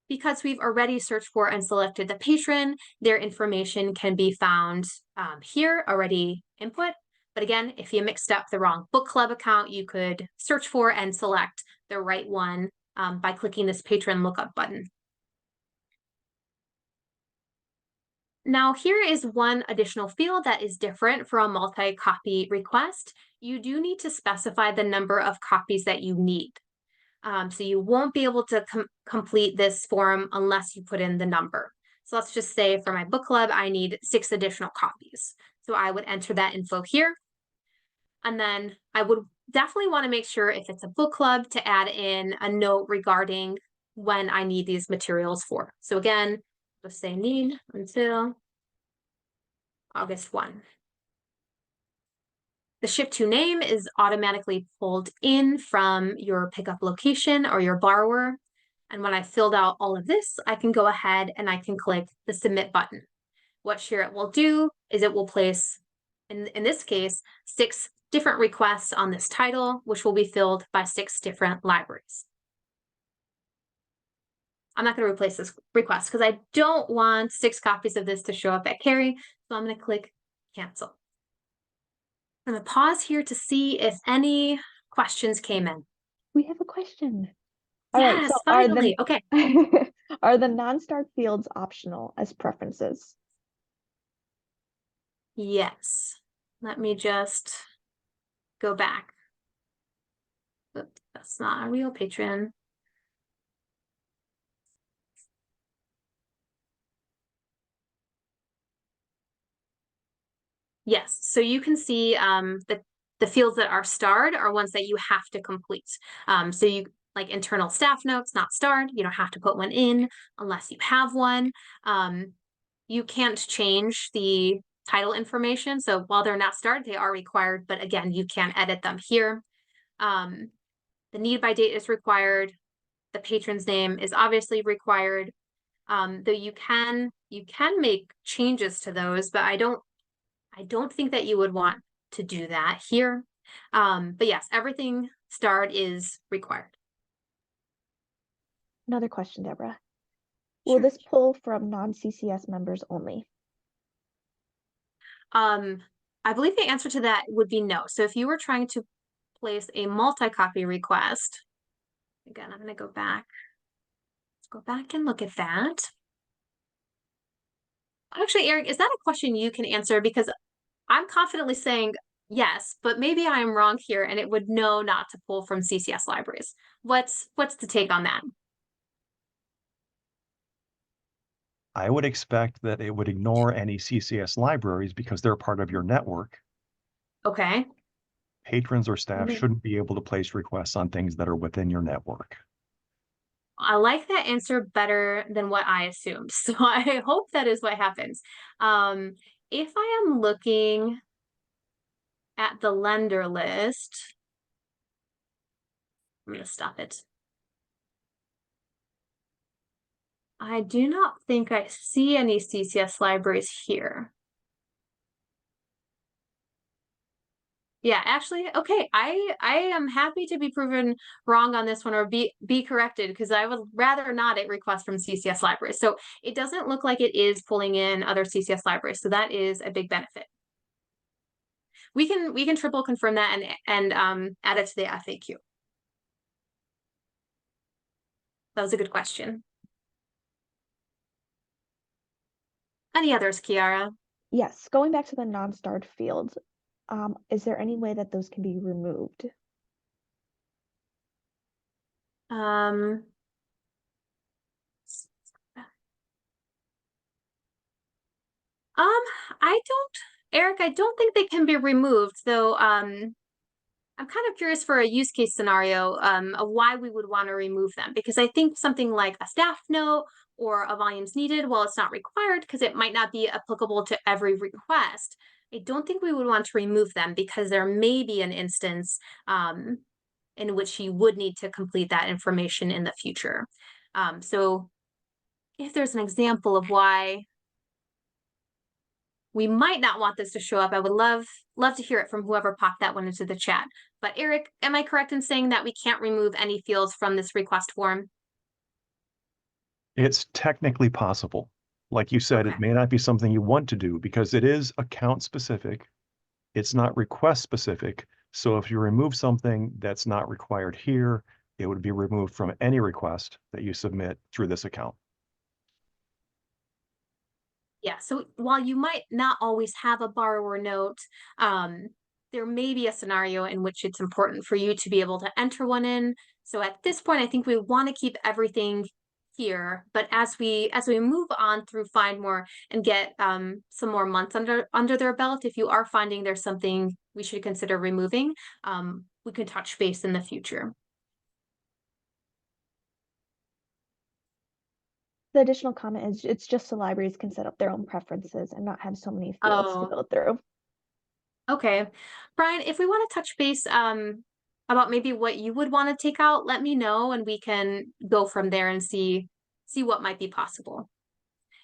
Because we've already searched for and selected the patron, their information can be found here, already input. But again, if you mixed up the wrong book club account, you could search for and select the right one by clicking this patron lookup button. Now, here is one additional field that is different for a multi-copy request. You do need to specify the number of copies that you need. So you won't be able to complete this form unless you put in the number. So let's just say for my book club, I need 6 additional copies. So I would enter that info here. And then I would definitely want to make sure if it's a book club to add in a note regarding when I need these materials for. So again, let's say need until August 1. The ship to name is automatically pulled in from your pickup location or your borrower. And when I filled out all of this, I can go ahead and I can click the submit button. What Share-it will do is it will place, in this case, 6 different requests on this title, which will be filled by 6 different libraries. I'm not going to replace this request because I don't want 6 copies of this to show up at carry. So I'm going to click cancel. I'm going to pause here to see if any questions came in. We have a question. Yes, so finally. Okay. Are the non-start fields optional as preferences? Yes. Let me just go back. Oops, that's not a real patron. Yes, so you can see the the fields that are starred are ones that you have to complete. So you like internal staff notes, not starred. You don't have to put one in unless you have one. You can't change the title information. So while they're not starred, they are required, but again, you can edit them here. The need by date is required. The patron's name is obviously required. Though you can make changes to those, but I don't think that you would want to do that here. But yes, everything starred is required. Another question, Deborah. Will Sure. this pull from non-CCS members only? I believe the answer to that would be no. So if you were trying to place a multi-copy request, again, I'm going to go back. Let's go back and look at that. Actually, Eric, is that a question you can answer? Because I'm confidently saying yes, but maybe I'm wrong here and it would know not to pull from CCS libraries. What's the take on that? I would expect that it would ignore any CCS libraries because they're part of your network. Okay. Patrons or staff shouldn't be able to place requests on things that are within your network. I like that answer better than what I assumed. So I hope that is what happens. If I am looking at the lender list, I'm going to stop it. I do not think I see any CCS libraries here. Yeah, actually, okay. I am happy to be proven wrong on this one or be corrected because I would rather not it request from CCS libraries. So it doesn't look like it is pulling in other CCS libraries. So that is a big benefit. We can triple confirm that and add it to the FAQ. That was a good question. Any others, Kiara? Yes, going back to the non-starred fields, is there any way that those can be removed? Eric, I don't think they can be removed, though. I'm kind of curious for a use case scenario of why we would want to remove them, because I think something like a staff note or a volumes needed, while it's not required because it might not be applicable to every request, I don't think we would want to remove them because there may be an instance in which you would need to complete that information in the future. So if there's an example of why we might not want this to show up, I would love to hear it from whoever popped that one into the chat. But Eric, am I correct in saying that we can't remove any fields from this request form? It's technically possible. Like you said, Okay. It may not be something you want to do because it is account specific. It's not request specific. So if you remove something that's not required here, it would be removed from any request that you submit through this account. Yeah, so while you might not always have a borrower note, there may be a scenario in which it's important for you to be able to enter one in. So at this point, I think we want to keep everything here, but as we move on through Find More and get some more months under their belt, if you are finding there's something we should consider removing, we could touch base in the future. The additional comment is it's just so libraries can set up their own preferences and not have so many fields to go through. Okay. Brian, if we want to touch base about maybe what you would want to take out, let me know and we can go from there and see what might be possible.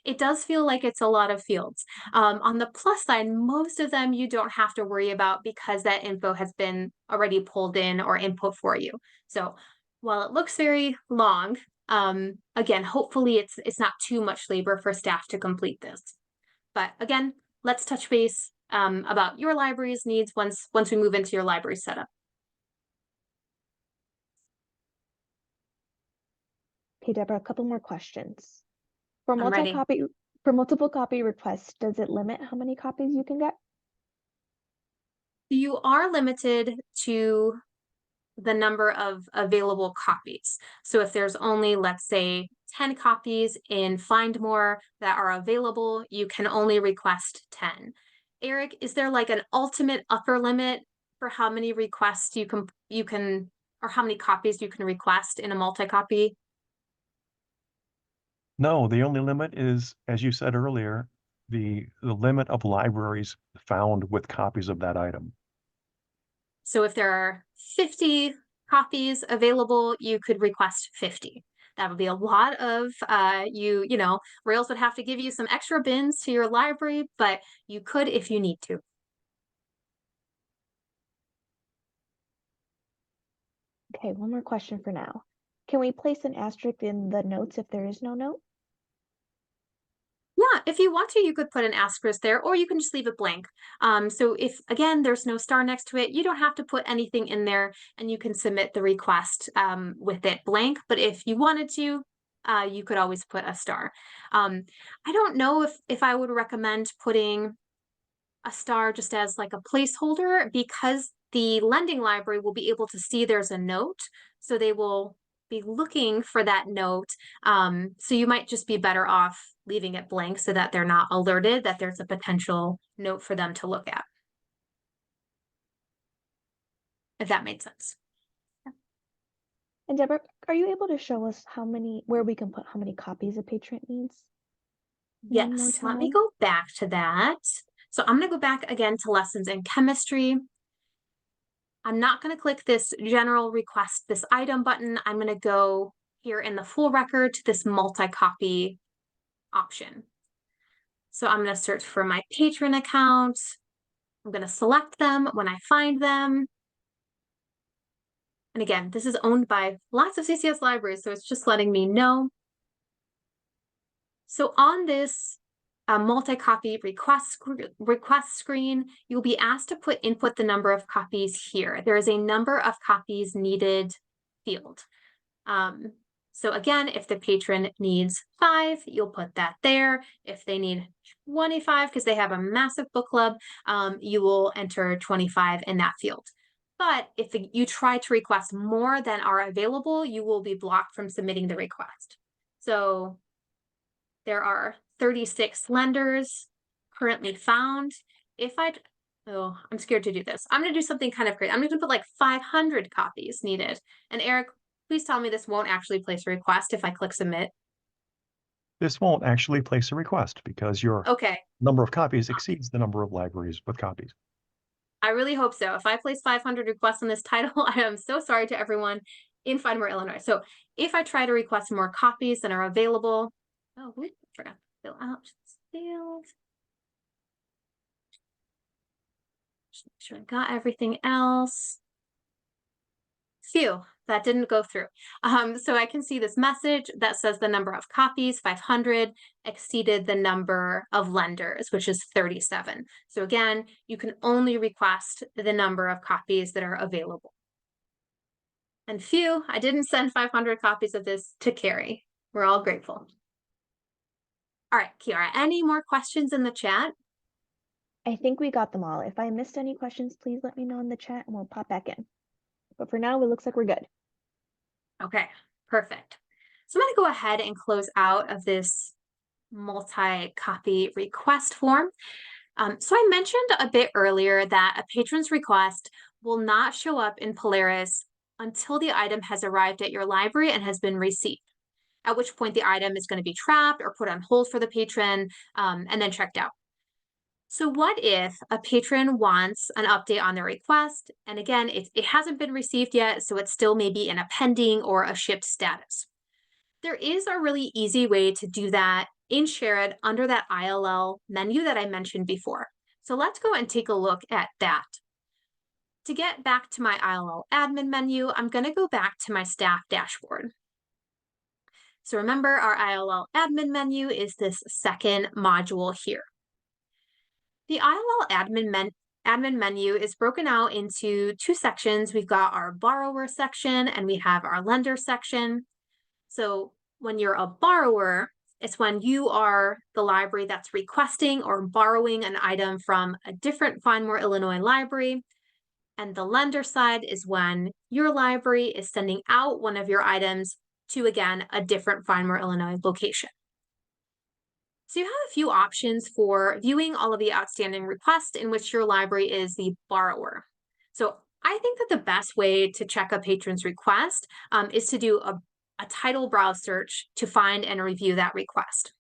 It does feel like it's a lot of fields. On the plus side, most of them you don't have to worry about because that info has been already pulled in or input for you. So while it looks very long, again, hopefully it's not too much labor for staff to complete this. But again, let's touch base about your library's needs once we move into your library setup. Okay, Deborah, a couple more questions. For I'm ready. multiple copy requests, does it limit how many copies you can get? You are limited to the number of available copies. So if there's only, let's say, 10 copies in Find More that are available, you can only request 10. Eric, is there like an ultimate upper limit for how many requests you can or how many copies you can request in a multi-copy? No, the only limit is, as you said earlier, the limit of libraries found with copies of that item. So if there are 50 copies available, you could request 50. That would be a lot of you know, Rails would have to give you some extra bins to your library, but you could if you need to. Okay, one more question for now. Can we place an asterisk in the notes if there is no note? Yeah, if you want to, you could put an asterisk there, or you can just leave it blank. So if, again, there's no star next to it, you don't have to put anything in there, and you can submit the request with it blank. But if you wanted to, you could always put a star. I don't know if I would recommend putting a star just as like a placeholder, because the lending library will be able to see there's a note, so they will be looking for that note. So you might just be better off leaving it blank so that they're not alerted that there's a potential note for them to look at. If that made sense. And Deborah, are you able to show us where we can put how many copies a patron needs? One more Yes, let me time. go back to that. So I'm going to go back again to lessons in chemistry. I'm not going to click this general request this item button. I'm going to go here in the full record to this multi-copy option. So I'm going to search for my patron account. I'm going to select them when I find them. And again, this is owned by lots of CCS libraries, so it's just letting me know. So on this multi-copy request screen, you'll be asked to input the number of copies here. There is a number of copies needed field. So again, if the patron needs 5, you'll put that there. If they need 25, because they have a massive book club, you will enter 25 in that field. But if you try to request more than are available, you will be blocked from submitting the request. So there are 36 lenders currently found. Oh, I'm scared to do this. I'm going to do something kind of great. I'm going to put like 500 copies needed. And Eric, please tell me this won't actually place a request if I click submit. This won't actually place a request because your Okay. number of copies exceeds the number of libraries with copies. I really hope so. If I place 500 requests on this title, I am so sorry to everyone in Find More Illinois. So if I try to request more copies than are available, oh, I forgot to fill out this field. Just make sure I got everything else. Phew, that didn't go through. So I can see this message that says the number of copies, 500, exceeded the number of lenders, which is 37. So again, you can only request the number of copies that are available. And phew, I didn't send 500 copies of this to Carrie. We're all grateful. All right, Kiara, any more questions in the chat? I think we got them all. If I missed any questions, please let me know in the chat and we'll pop back in. But for now, it looks like we're good. Okay, perfect. So I'm going to go ahead and close out of this multi-copy request form. So I mentioned a bit earlier that a patron's request will not show up in Polaris until the item has arrived at your library and has been received, at which point the item is going to be trapped or put on hold for the patron and then checked out. So what if a patron wants an update on their request? And again, it hasn't been received yet, so it's still maybe in a pending or a shipped status. There is a really easy way to do that in SHAREit under that ILL menu that I mentioned before. So let's go and take a look at that. To get back to my ILL admin menu, I'm going to go back to my staff dashboard. So remember, our ILL admin menu is this second module here. The ILL admin menu is broken out into 2 sections. We've got our borrower section and we have our lender section. So when you're a borrower, it's when you are the library that's requesting or borrowing an item from a different Find More Illinois library. And the lender side is when your library is sending out one of your items to, again, a different Find More Illinois location. So you have a few options for viewing all of the outstanding requests in which your library is the borrower. So I think that the best way to check a patron's request is to do a title browse search to find and review that request.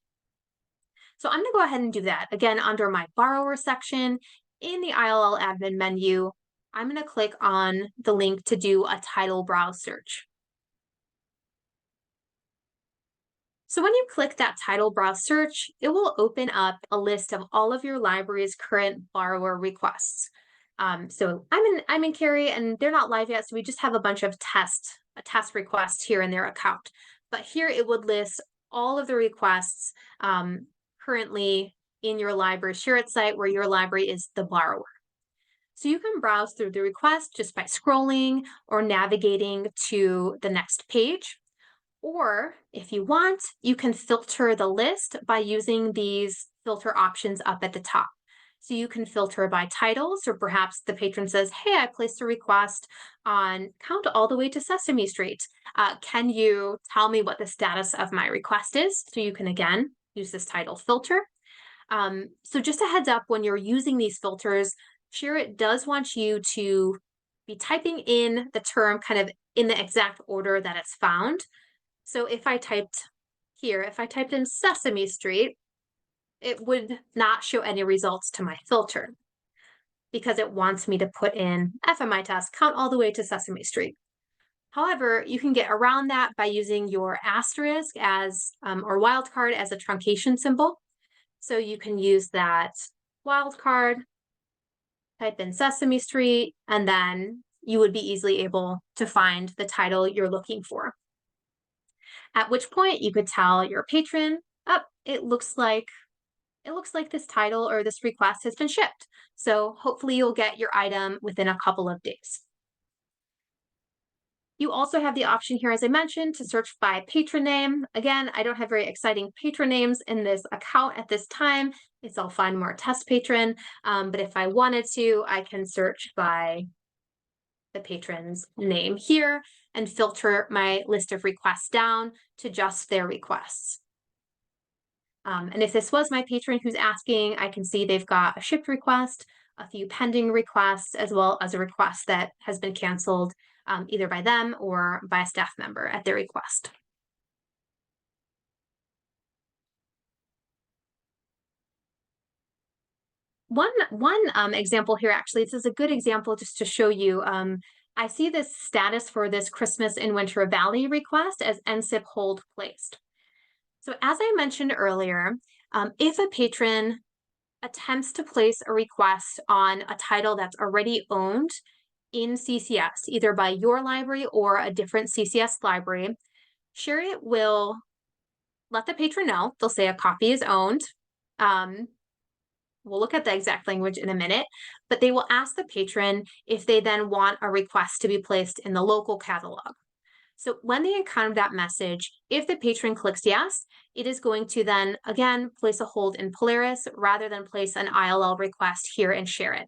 So I'm going to go ahead and do that. Again, under my borrower section in the ILL admin menu, I'm going to click on the link to do a title browse search. So when you click that title browse search, it will open up a list of all of your library's current borrower requests. So I'm in Cary and they're not live yet, so we just have a bunch of test requests here in their account. But here it would list all of the requests currently in your library ShareIt site where your library is the borrower. So you can browse through the request just by scrolling or navigating to the next page. Or if you want, you can filter the list by using these filter options up at the top. So you can filter by titles, or perhaps the patron says, hey, I placed a request on Count All the Way to Sesame Street. Can you tell me what the status of my request is? So you can, again, use this title filter. So just a heads up, when you're using these filters, ShareIt does want you to be typing in the term kind of in the exact order that it's found. So if I typed in Sesame Street, it would not show any results to my filter because it wants me to put in FMI test, Count All the Way to Sesame Street. However, you can get around that by using your asterisk as or wildcard as a truncation symbol. So you can use that wildcard, type in Sesame Street, and then you would be easily able to find the title you're looking for. At which point you could tell your patron, oh, it looks like this title or this request has been shipped. So hopefully you'll get your item within a couple of days. You also have the option here, as I mentioned, to search by patron name. Again, I don't have very exciting patron names in this account at this time. It's all Find More Test Patron. But if I wanted to, I can search by the patron's name here and filter my list of requests down to just their requests. And if this was my patron who's asking, I can see they've got a shipped request, a few pending requests, as well as a request that has been canceled either by them or by a staff member at their request. One example here, actually, this is a good example just to show you. I see this status for this Christmas in Winter Valley request as NSIP hold placed. So as I mentioned earlier, if a patron attempts to place a request on a title that's already owned in CCS, either by your library or a different CCS library, ShareIt will let the patron know. They'll say a copy is owned. We'll look at the exact language in a minute, but they will ask the patron if they then want a request to be placed in the local catalog. So when they encounter that message, if the patron clicks yes, it is going to then, again, place a hold in Polaris rather than place an ILL request here and ShareIt.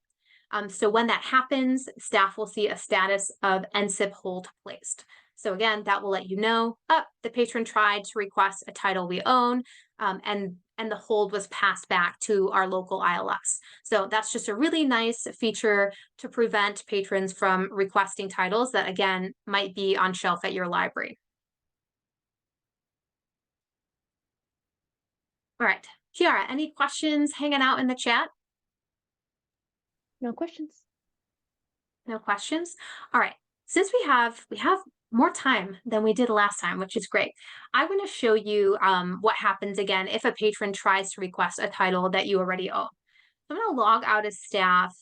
So when that happens, staff will see a status of NSIP hold placed. So again, that will let you know, the patron tried to request a title we own, and the hold was passed back to our local ILS. So that's just a really nice feature to prevent patrons from requesting titles that, again, might be on shelf at your library. All right, Kiara, any questions hanging out in the chat? No questions. No questions? All right, since we have more time than we did last time, which is great. I'm going to show you what happens again if a patron tries to request a title that you already own. I'm going to log out as staff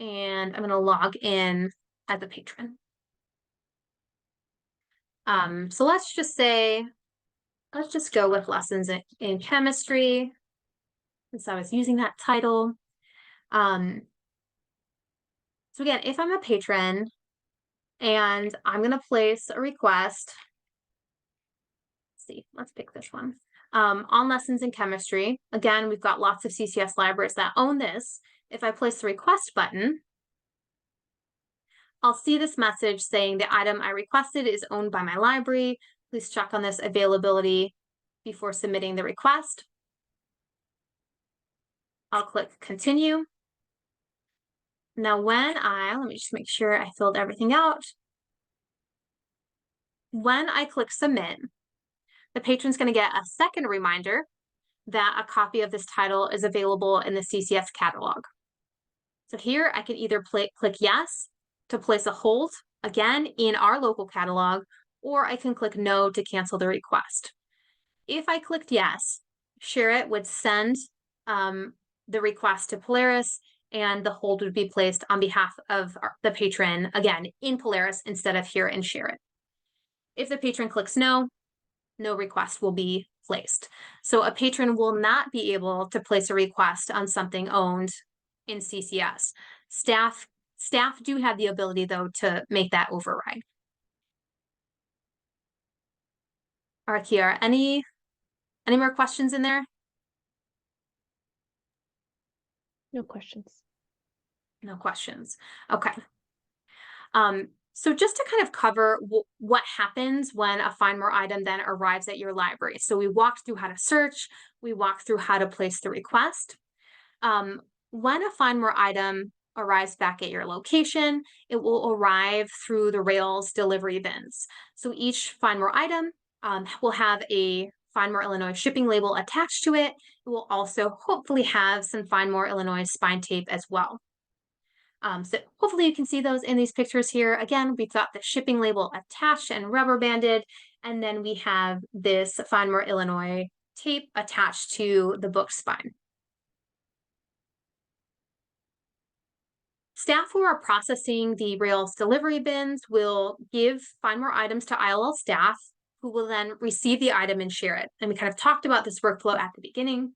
and I'm going to log in as a patron. So let's just go with lessons in chemistry since I was using that title. So again, if I'm a patron, and I'm going to place a request. Let's see, let's pick this one. On lessons in chemistry. Again, we've got lots of CCS libraries that own this. If I place the request button, I'll see this message saying the item I requested is owned by my library. Please check on this availability before submitting the request. I'll click continue. Now, let me just make sure I filled everything out. When I click submit, the patron's going to get a second reminder that a copy of this title is available in the CCS catalog. So here I can either click yes to place a hold, again, in our local catalog, or I can click no to cancel the request. If I clicked yes, ShareIt would send the request to Polaris, and the hold would be placed on behalf of the patron, again, in Polaris instead of here in ShareIt. If the patron clicks no, no request will be placed. So a patron will not be able to place a request on something owned in CCS. Staff do have the ability, though, to make that override. All right, Kiara, any more questions in there? No questions. No questions. Okay. So just to kind of cover what happens when a Find More item then arrives at your library. So we walked through how to search, we walked through how to place the request. When a Find More item arrives back at your location, it will arrive through the Rails delivery bins. So each Find More item will have a Find More Illinois shipping label attached to it. It will also hopefully have some Find More Illinois spine tape as well. So hopefully you can see those in these pictures here. Again, we've got the shipping label attached and rubber banded, and then we have this Find More Illinois tape attached to the book spine. Staff who are processing the Rails delivery bins will give Find More items to ILL staff, who will then receive the item and share it. And we kind of talked about this workflow at the beginning.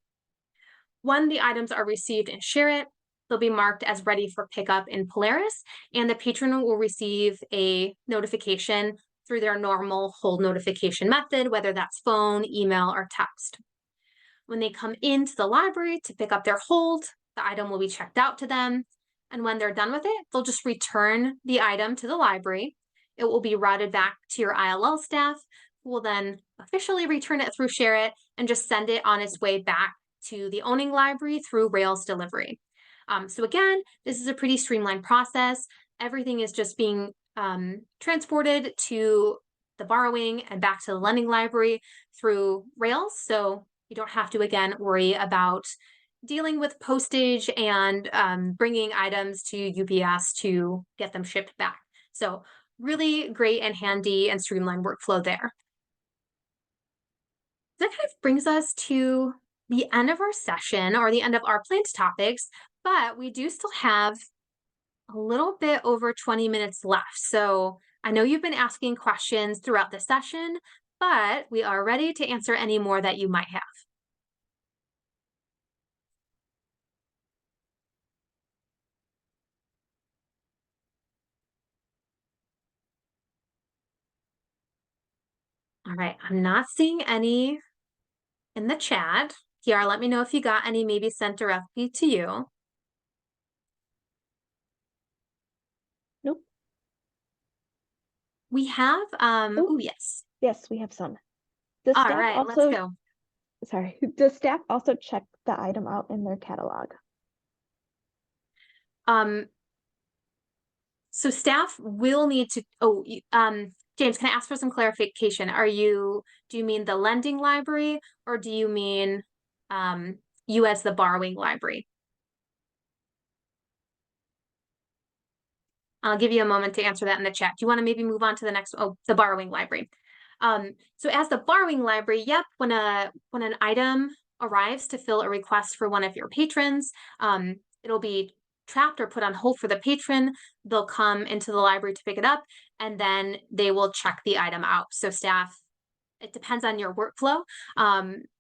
When the items are received and ShareIt, they'll be marked as ready for pickup in Polaris, and the patron will receive a notification through their normal hold notification method, whether that's phone, email, or text. When they come into the library to pick up their hold, the item will be checked out to them, and when they're done with it, they'll just return the item to the library. It will be routed back to your ILL staff, who will then officially return it through ShareIt and just send it on its way back to the owning library through Rails delivery. So again, this is a pretty streamlined process. Everything is just being transported to the borrowing and back to the lending library through Rails. So you don't have to, again, worry about dealing with postage and bringing items to UPS to get them shipped back. So really great and handy and streamlined workflow there. That kind of brings us to the end of our session, or the end of our planned topics, but we do still have a little bit over 20 minutes left. So I know you've been asking questions throughout the session, but we are ready to answer any more that you might have. All right, I'm not seeing any in the chat. Kiara, let me know if you got any maybe sent directly to you. Nope. We have, oh, yes. Yes, we have some. The All staff right, also, let's go. sorry, does staff also check the item out in their catalog? So staff will need to, James, can I ask for some clarification? Do you mean the lending library, or do you mean you as the borrowing library? I'll give you a moment to answer that in the chat. Do you want to maybe move on to the next, the borrowing library? So as the borrowing library, yep, when an item arrives to fill a request for one of your patrons, it'll be trapped or put on hold for the patron. They'll come into the library to pick it up, and then they will check the item out. So staff, it depends on your workflow.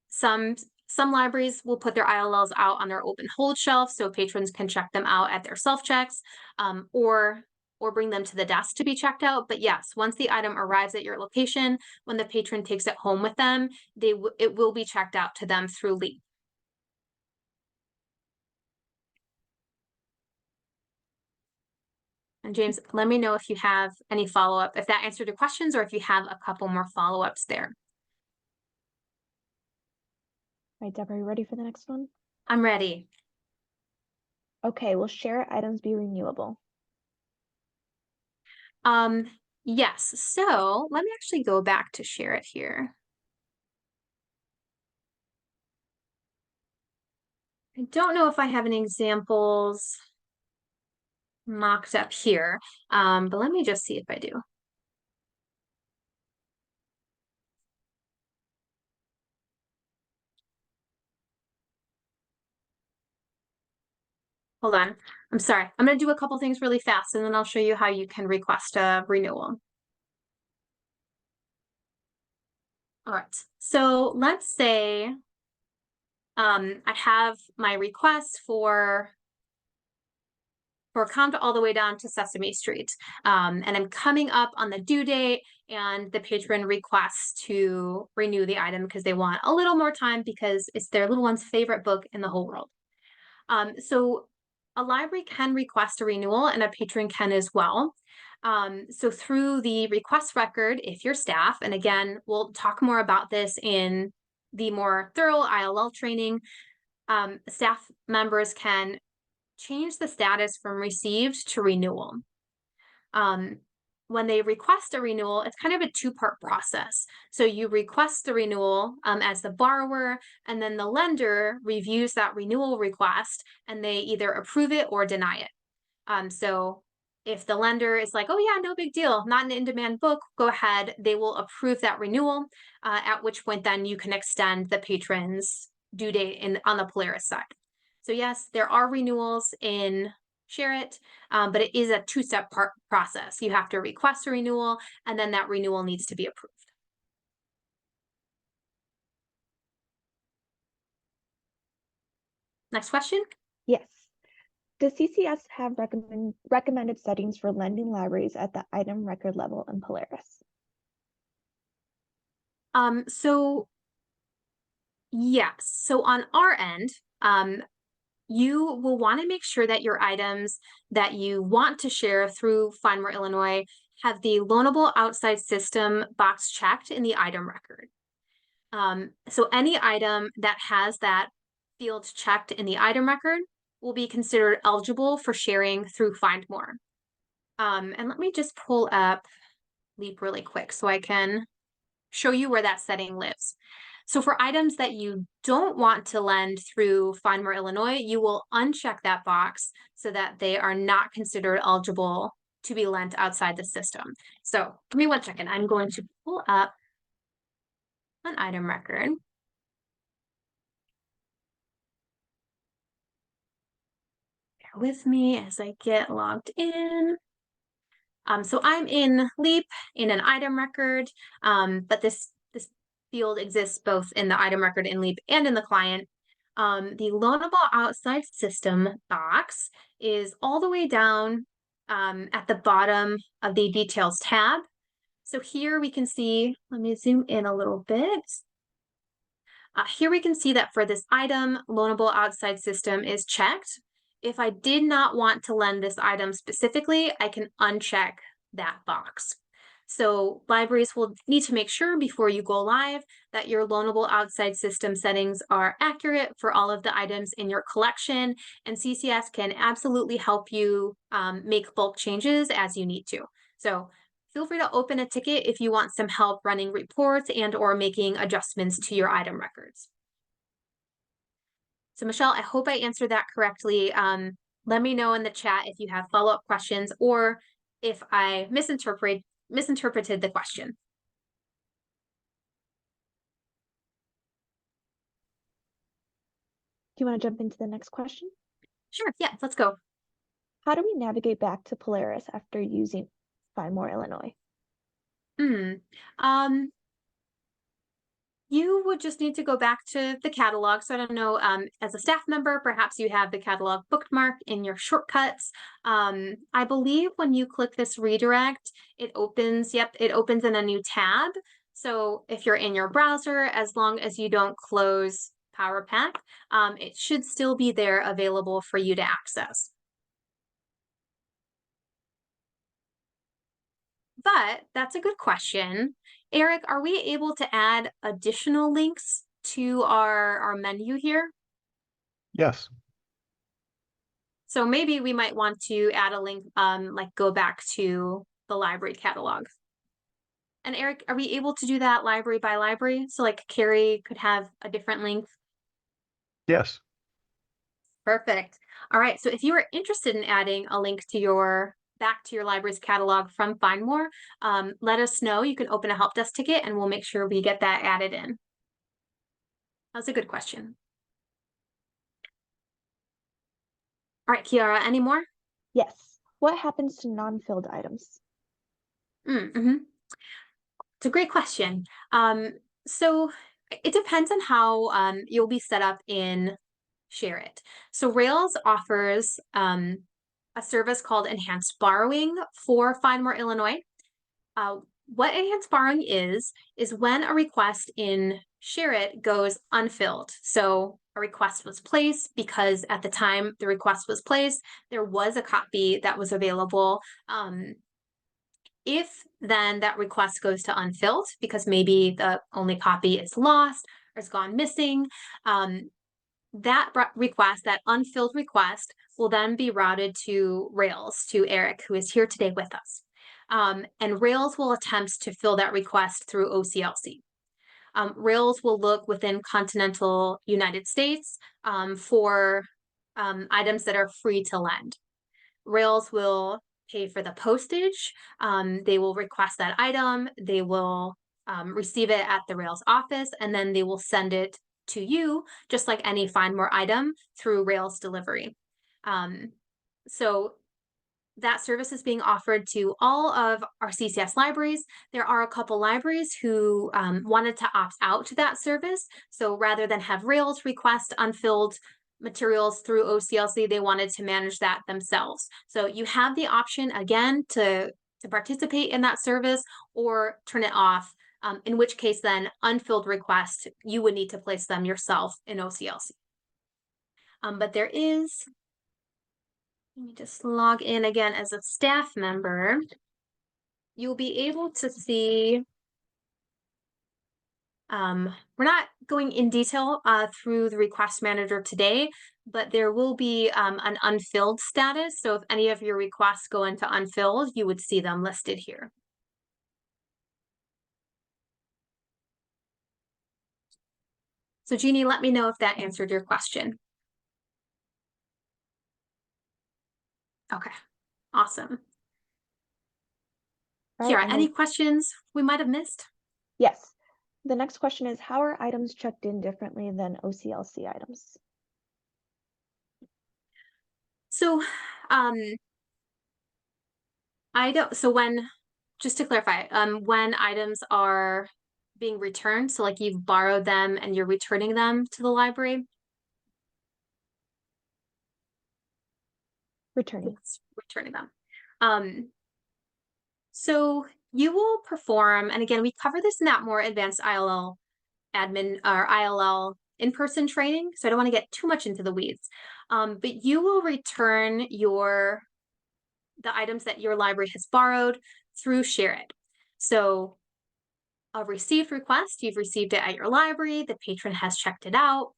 Some libraries will put their ILLs out on their open hold shelf so patrons can check them out at their self-checks, or bring them to the desk to be checked out. But yes, once the item arrives at your location, when the patron takes it home with them, it will be checked out to them through Leap. And James, let me know if you have any follow-up, if that answered your questions, or if you have a couple more follow-ups there. All right, Deborah, are you ready for the next one? I'm ready. Okay, will share items be renewable? Yes, so let me actually go back to share it here. I don't know if I have any examples mocked up here, but let me just see if I do. Hold on. I'm sorry. I'm going to do a couple things really fast, and then I'll show you how you can request a renewal. All right. So let's say I have my request for Come All the Way Down to Sesame Street. And I'm coming up on the due date, and the patron requests to renew the item because they want a little more time because it's their little one's favorite book in the whole world. So a library can request a renewal, and a patron can as well. So through the request record, if you're staff, and again, we'll talk more about this in the more thorough ILL training, staff members can change the status from received to renewal. When they request a renewal, it's kind of a two-part process. So you request the renewal as the borrower, and then the lender reviews that renewal request, and they either approve it or deny it. So if the lender is like, oh yeah, no big deal, not an in-demand book, go ahead, they will approve that renewal, at which point then you can extend the patron's due date on the Polaris side. So yes, there are renewals in Share It, but it is a two-step process. You have to request a renewal, and then that renewal needs to be approved. Next question. Yes. Does CCS have recommended settings for lending libraries at the item record level in Polaris? So yes, so on our end, you will want to make sure that your items that you want to share through Find More Illinois have the loanable outside system box checked in the item record. So any item that has that field checked in the item record will be considered eligible for sharing through Find More. And let me just pull up Leap really quick so I can show you where that setting lives. So for items that you don't want to lend through Find More Illinois, you will uncheck that box so that they are not considered eligible to be lent outside the system. So give me 1 second. I'm going to pull up an item record. Bear with me as I get logged in. So I'm in Leap in an item record, but this field exists both in the item record in Leap and in the client. The loanable outside system box is all the way down at the bottom of the details tab. So here we can see, let me zoom in a little bit. Here we can see that for this item, loanable outside system is checked. If I did not want to lend this item specifically, I can uncheck that box. So libraries will need to make sure before you go live that your loanable outside system settings are accurate for all of the items in your collection, and CCS can absolutely help you make bulk changes as you need to. So feel free to open a ticket if you want some help running reports and or making adjustments to your item records. So Michelle, I hope I answered that correctly. Let me know in the chat if you have follow-up questions or if I misinterpreted the question. Do you want to jump into the next question? Sure, yeah, let's go. How do we navigate back to Polaris after using Find More Illinois? You would just need to go back to the catalog. So I don't know, as a staff member, perhaps you have the catalog bookmarked in your shortcuts. I believe when you click this redirect, it opens, it opens in a new tab. So if you're in your browser, as long as you don't close PowerPack, it should still be there available for you to access. But that's a good question. Eric, are we able to add additional links to our menu here? Yes. So maybe we might want to add a link, like go back to the library catalog. And Eric, are we able to do that library by library? So like Carrie could have a different link. Yes. Perfect. All right. So if you are interested in adding a link to your back to your library's catalog from Find More, let us know. You can open a help desk ticket and we'll make sure we get that added in. That's a good question. All right, Kiara, any more? Yes. What happens to non-filled items? Mm-hmm. It's a great question. So it depends on how you'll be set up in ShareIt. So Rails offers a service called Enhanced Borrowing for Find More Illinois. What enhanced borrowing is when a request in ShareIt goes unfilled. So a request was placed because at the time the request was placed, there was a copy that was available. If then that request goes to unfilled because maybe the only copy is lost or has gone missing, that request, that unfilled request, will then be routed to Rails, to Eric, who is here today with us. And Rails will attempt to fill that request through OCLC. Rails will look within continental United States for items that are free to lend. Rails will pay for the postage. They will request that item. They will receive it at the Rails office, and then they will send it to you, just like any Find More item, through Rails delivery. So that service is being offered to all of our CCS libraries. There are a couple libraries who wanted to opt out to that service. So rather than have Rails request unfilled materials through OCLC, they wanted to manage that themselves. So you have the option again to participate in that service or turn it off, in which case then unfilled requests, you would need to place them yourself in OCLC. But there is, let me just log in again as a staff member. You'll be able to see, we're not going in detail through the request manager today, but there will be an unfilled status. So if any of your requests go into unfilled, you would see them listed here. So Jeannie, let me know if that answered your question. Okay, awesome. Right, Kiara, and any then, questions we might have missed? yes. The next question is, how are items checked in differently than OCLC items? So I don't, so when, just to clarify, when items are being returned, so like you've borrowed them and you're returning them to the library? Returning. Yes, returning them. So you will perform, and again, we cover this in that more advanced ILL admin or ILL in-person training, so I don't want to get too much into the weeds. But you will return the items that your library has borrowed through ShareIt. So a received request, you've received it at your library, the patron has checked it out.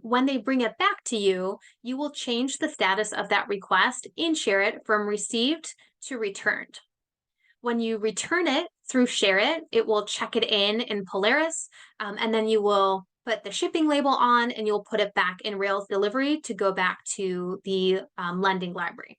When they bring it back to you, you will change the status of that request in ShareIt from received to returned. When you return it through ShareIt, it will check it in Polaris, and then you will put the shipping label on and you'll put it back in Rails delivery to go back to the lending library.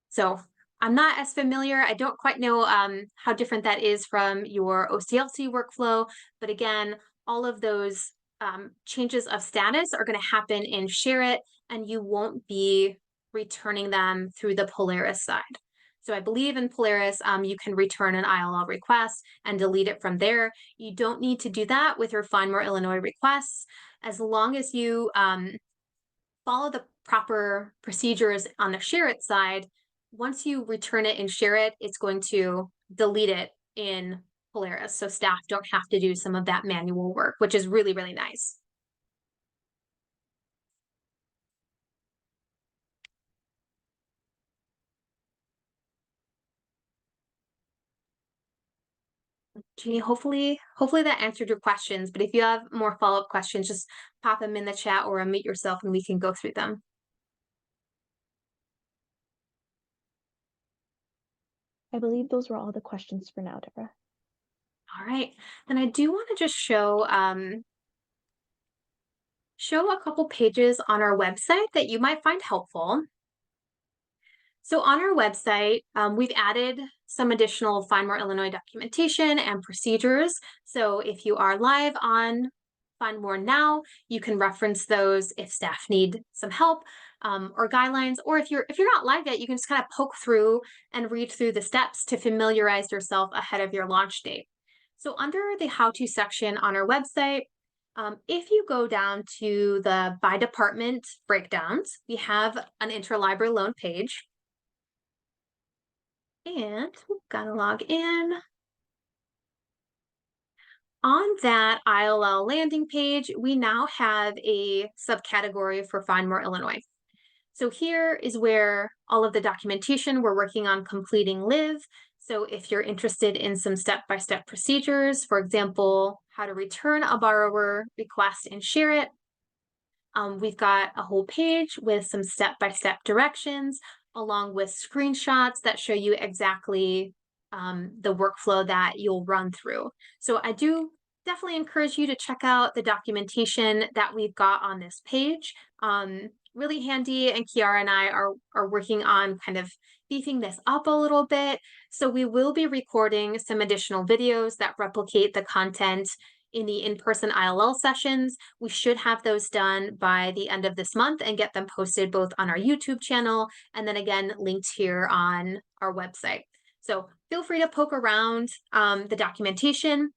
So I'm not as familiar. I don't quite know how different that is from your OCLC workflow. But again, all of those changes of status are going to happen in ShareIt, and you won't be returning them through the Polaris side. So I believe in Polaris, you can return an ILL request and delete it from there. You don't need to do that with your Find More Illinois requests. As long as you follow the proper procedures on the ShareIt side, once you return it in ShareIt, it's going to delete it in Polaris. So staff don't have to do some of that manual work, which is really, really nice. Jeannie, hopefully that answered your questions, but if you have more follow-up questions, just pop them in the chat or unmute yourself and we can go through them. I believe those were all the questions for now, Deborah. All right, then I do want to just show a couple pages on our website that you might find helpful. So on our website, we've added some additional Find More Illinois documentation and procedures. So if you are live on Find More now, you can reference those if staff need some help or guidelines, or if you're not live yet, you can just kind of poke through and read through the steps to familiarize yourself ahead of your launch date. So under the how-to section on our website, if you go down to the by department breakdowns, we have an interlibrary loan page. And gotta log in. On that ILL landing page, we now have a subcategory for Find More Illinois. So here is where all of the documentation we're working on completing live. So if you're interested in some step-by-step procedures, for example, how to return a borrower request and share it, we've got a whole page with some step-by-step directions along with screenshots that show you exactly the workflow that you'll run through. So I do definitely encourage you to check out the documentation that we've got on this page. Really handy, and Kiara and I are working on kind of beefing this up a little bit. So we will be recording some additional videos that replicate the content in the in-person ILL sessions. We should have those done by the end of this month and get them posted both on our YouTube channel and then again linked here on our website. So feel free to poke around the documentation.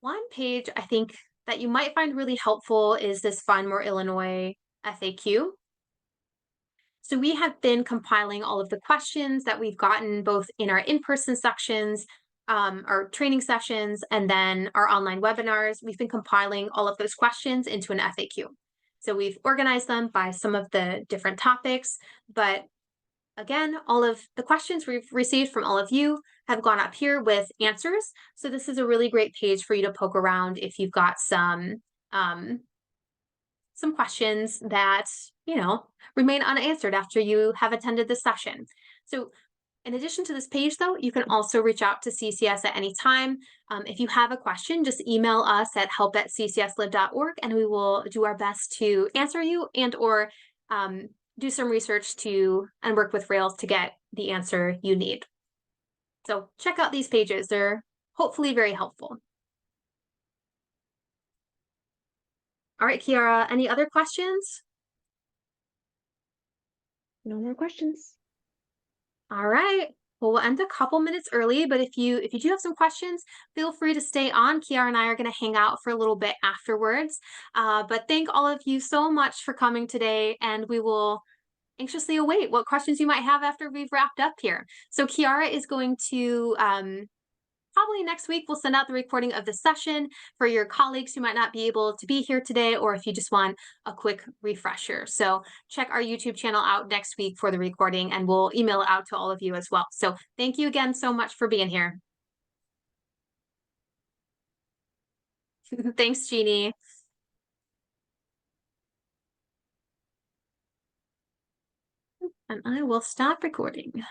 One page I think that you might find really helpful is this Find More Illinois FAQ. So we have been compiling all of the questions that we've gotten both in our in-person sections, our training sessions, and then our online webinars. We've been compiling all of those questions into an FAQ. So we've organized them by some of the different topics, but again, all of the questions we've received from all of you have gone up here with answers. So this is a really great page for you to poke around if you've got some questions that, remain unanswered after you have attended the session. So in addition to this page, though, you can also reach out to CCS at any time. If you have a question, just email us at help@ccslive.org, and we will do our best to answer you and or do some research and work with Rails to get the answer you need. So check out these pages. They're hopefully very helpful. All right, Kiara, any other questions? No more questions. All right. Well, we'll end a couple minutes early, but if you do have some questions, feel free to stay on. Kiara and I are going to hang out for a little bit afterwards. But thank all of you so much for coming today, and we will anxiously await what questions you might have after we've wrapped up here. So Kiara is going to probably next week, we'll send out the recording of the session for your colleagues who might not be able to be here today, or if you just want a quick refresher. So check our YouTube channel out next week for the recording, and we'll email it out to all of you as well. So thank you again so much for being here. Thanks, Jeannie. And I will stop recording.